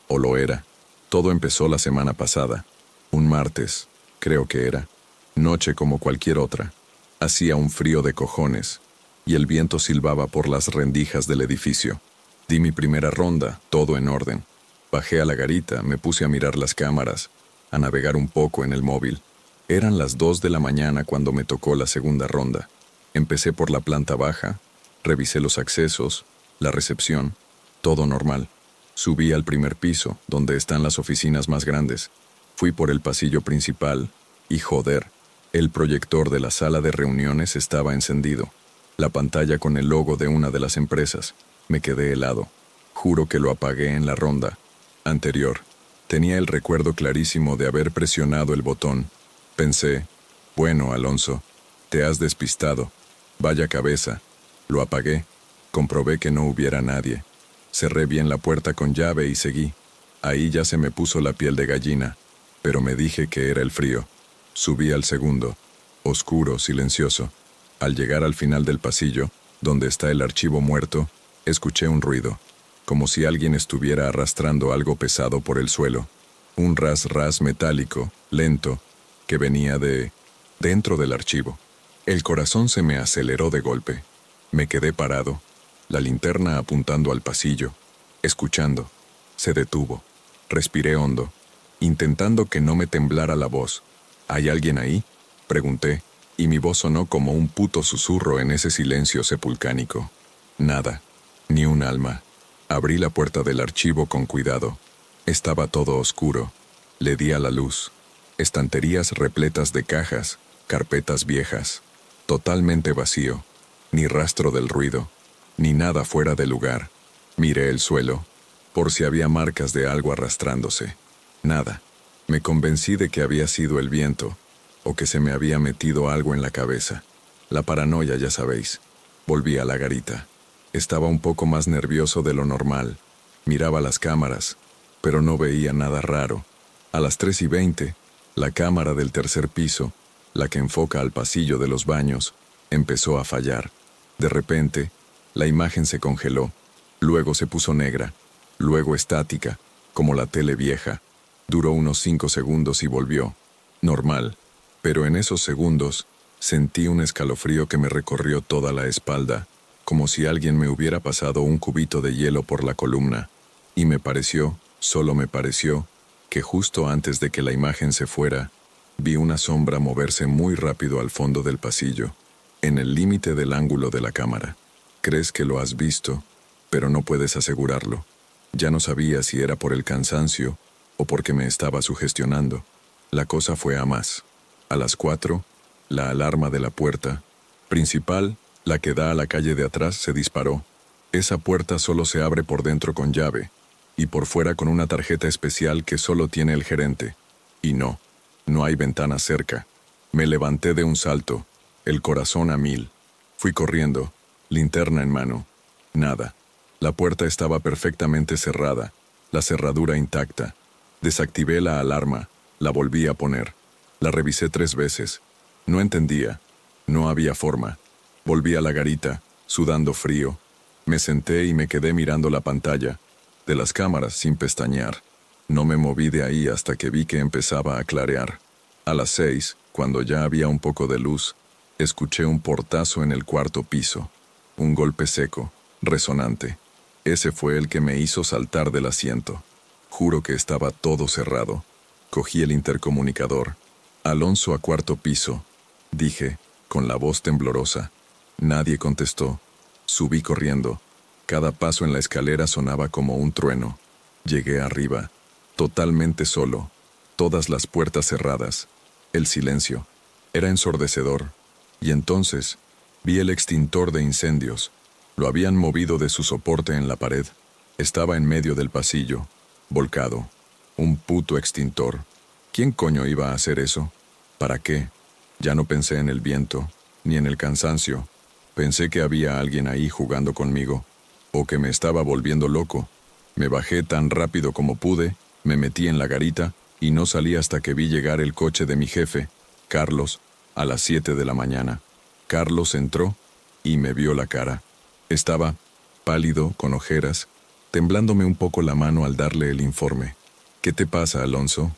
o lo era. Todo empezó la semana pasada, un martes, creo que era, noche como cualquier otra. Hacía un frío de cojones, y el viento silbaba por las rendijas del edificio. Di mi primera ronda, todo en orden. Bajé a la garita, me puse a mirar las cámaras, a navegar un poco en el móvil. Eran las 2 de la mañana cuando me tocó la segunda ronda. Empecé por la planta baja, revisé los accesos, la recepción, todo normal. Subí al primer piso, donde están las oficinas más grandes. Fui por el pasillo principal, y joder, el proyector de la sala de reuniones estaba encendido. La pantalla con el logo de una de las empresas. Me quedé helado. Juro que lo apagué en la ronda anterior. Tenía el recuerdo clarísimo de haber presionado el botón. Pensé, bueno, Alonso, te has despistado. Vaya cabeza. Lo apagué. Comprobé que no hubiera nadie. Cerré bien la puerta con llave y seguí. Ahí ya se me puso la piel de gallina, pero me dije que era el frío. Subí al segundo, oscuro, silencioso. Al llegar al final del pasillo, donde está el archivo muerto, escuché un ruido, como si alguien estuviera arrastrando algo pesado por el suelo. Un ras-ras metálico, lento, que venía de dentro del archivo. El corazón se me aceleró de golpe. Me quedé parado, la linterna apuntando al pasillo, escuchando. Se detuvo. Respiré hondo, intentando que no me temblara la voz. ¿Hay alguien ahí?, pregunté, y mi voz sonó como un puto susurro en ese silencio sepulcránico. Nada, ni un alma. Abrí la puerta del archivo con cuidado. Estaba todo oscuro. Le di a la luz. Estanterías repletas de cajas, carpetas viejas. Totalmente vacío. Ni rastro del ruido, ni nada fuera de lugar. Miré el suelo, por si había marcas de algo arrastrándose. Nada. Me convencí de que había sido el viento, o que se me había metido algo en la cabeza. La paranoia, ya sabéis. Volví a la garita. Estaba un poco más nervioso de lo normal. Miraba las cámaras, pero no veía nada raro. A las 3:20, la cámara del tercer piso, la que enfoca al pasillo de los baños, empezó a fallar. De repente, la imagen se congeló, luego se puso negra, luego estática, como la tele vieja. Duró unos 5 segundos y volvió. Normal, pero en esos segundos, sentí un escalofrío que me recorrió toda la espalda, como si alguien me hubiera pasado un cubito de hielo por la columna. Y me pareció, solo me pareció, que justo antes de que la imagen se fuera, vi una sombra moverse muy rápido al fondo del pasillo. en el límite del ángulo de la cámara. Crees que lo has visto, pero no puedes asegurarlo. Ya no sabía si era por el cansancio o porque me estaba sugestionando. La cosa fue a más. A las 4, la alarma de la puerta principal, la que da a la calle de atrás, se disparó. Esa puerta solo se abre por dentro con llave y por fuera con una tarjeta especial que solo tiene el gerente. Y no hay ventana cerca. Me levanté de un salto, el corazón a 1000. Fui corriendo, linterna en mano. Nada. La puerta estaba perfectamente cerrada, la cerradura intacta. Desactivé la alarma, la volví a poner. La revisé 3 veces. No entendía. No había forma. Volví a la garita, sudando frío. Me senté y me quedé mirando la pantalla de las cámaras sin pestañear. No me moví de ahí hasta que vi que empezaba a clarear. A las 6, cuando ya había un poco de luz, escuché un portazo en el 4º piso. Un golpe seco, resonante. Ese fue el que me hizo saltar del asiento. Juro que estaba todo cerrado. Cogí el intercomunicador. Alonso a 4º piso, dije, con la voz temblorosa. Nadie contestó. Subí corriendo. Cada paso en la escalera sonaba como un trueno. Llegué arriba, totalmente solo. Todas las puertas cerradas. El silencio. Era ensordecedor. Y entonces, vi el extintor de incendios. Lo habían movido de su soporte en la pared. Estaba en medio del pasillo, volcado. Un puto extintor. ¿Quién coño iba a hacer eso? ¿Para qué? Ya no pensé en el viento, ni en el cansancio. Pensé que había alguien ahí jugando conmigo, o que me estaba volviendo loco. Me bajé tan rápido como pude, me metí en la garita, y no salí hasta que vi llegar el coche de mi jefe, Carlos, a las 7 de la mañana. Carlos entró y me vio la cara. Estaba pálido, con ojeras, temblándome un poco la mano al darle el informe. «¿Qué te pasa, Alonso?»,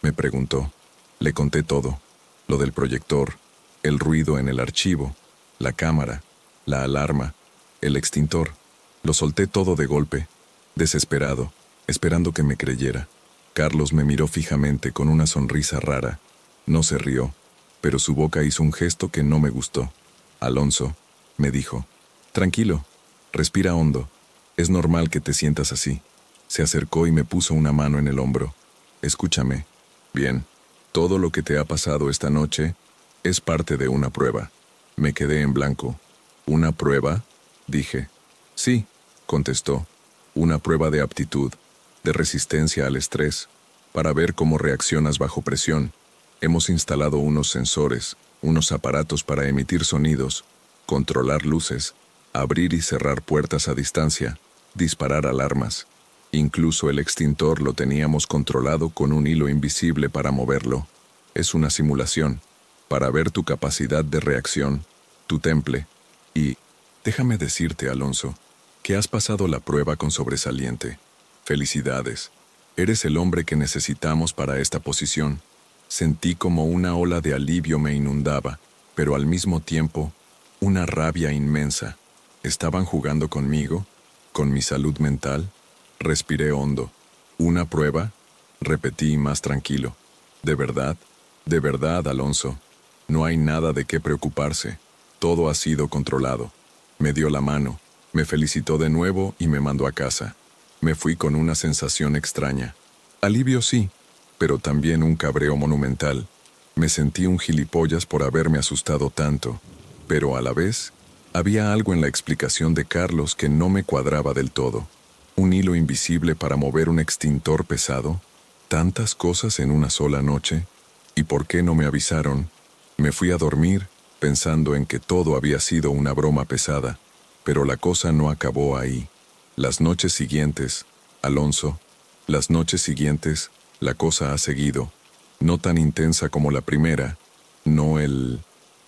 me preguntó. Le conté todo, lo del proyector, el ruido en el archivo, la cámara, la alarma, el extintor. Lo solté todo de golpe, desesperado, esperando que me creyera. Carlos me miró fijamente con una sonrisa rara. No se rió, pero su boca hizo un gesto que no me gustó. «Alonso», me dijo, «tranquilo, respira hondo. Es normal que te sientas así». Se acercó y me puso una mano en el hombro. «Escúchame. Bien, todo lo que te ha pasado esta noche es parte de una prueba». Me quedé en blanco. «¿Una prueba?», dije. «Sí», contestó. «Una prueba de aptitud, de resistencia al estrés, para ver cómo reaccionas bajo presión. Hemos instalado unos sensores, unos aparatos para emitir sonidos, controlar luces, abrir y cerrar puertas a distancia, disparar alarmas. Incluso el extintor lo teníamos controlado con un hilo invisible para moverlo. Es una simulación, para ver tu capacidad de reacción, tu temple. Y, déjame decirte, Alonso, que has pasado la prueba con sobresaliente. Felicidades. Eres el hombre que necesitamos para esta posición». Sentí como una ola de alivio me inundaba, pero al mismo tiempo, una rabia inmensa. ¿Estaban jugando conmigo? ¿Con mi salud mental? Respiré hondo. «¿Una prueba?», repetí más tranquilo. De verdad, Alonso. No hay nada de qué preocuparse. Todo ha sido controlado». Me dio la mano, me felicitó de nuevo y me mandó a casa. Me fui con una sensación extraña. Alivio sí, pero también un cabreo monumental. Me sentí un gilipollas por haberme asustado tanto, pero a la vez, había algo en la explicación de Carlos que no me cuadraba del todo. Un hilo invisible para mover un extintor pesado. Tantas cosas en una sola noche. ¿Y por qué no me avisaron? Me fui a dormir, pensando en que todo había sido una broma pesada, pero la cosa no acabó ahí. Las noches siguientes, Alonso, las noches siguientes, la cosa ha seguido, no tan intensa como la primera, no el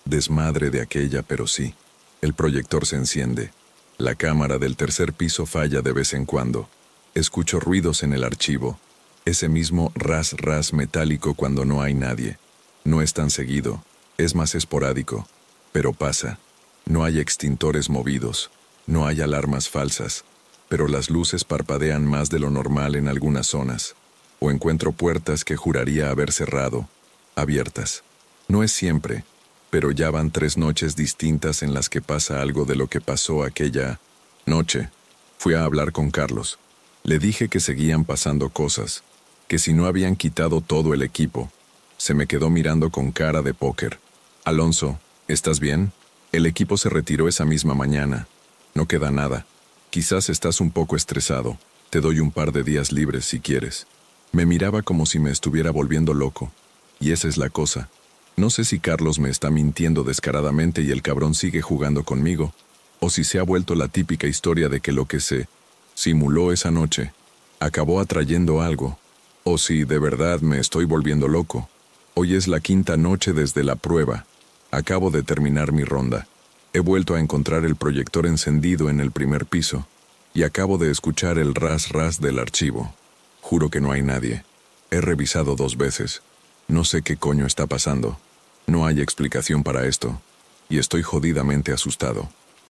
desmadre de aquella, pero sí. El proyector se enciende. La cámara del 3er piso falla de vez en cuando. Escucho ruidos en el archivo. Ese mismo ras metálico cuando no hay nadie. No es tan seguido, es más esporádico, pero pasa. No hay extintores movidos, no hay alarmas falsas, pero las luces parpadean más de lo normal en algunas zonas. O encuentro puertas que juraría haber cerrado, abiertas. No es siempre, pero ya van 3 noches distintas en las que pasa algo de lo que pasó aquella noche. Fui a hablar con Carlos. Le dije que seguían pasando cosas, que si no habían quitado todo el equipo. Se me quedó mirando con cara de póker. Alonso, ¿estás bien? El equipo se retiró esa misma mañana. No queda nada. Quizás estás un poco estresado. Te doy un par de días libres si quieres. Me miraba como si me estuviera volviendo loco. Y esa es la cosa. No sé si Carlos me está mintiendo descaradamente y el cabrón sigue jugando conmigo, o si se ha vuelto la típica historia de que lo que se simuló esa noche acabó atrayendo algo, o si de verdad me estoy volviendo loco. Hoy es la 5ª noche desde la prueba. Acabo de terminar mi ronda. He vuelto a encontrar el proyector encendido en el primer piso, y acabo de escuchar el ras-ras del archivo. Juro que no hay nadie. He revisado 2 veces. No sé qué coño está pasando. No hay explicación para esto, y estoy jodidamente asustado.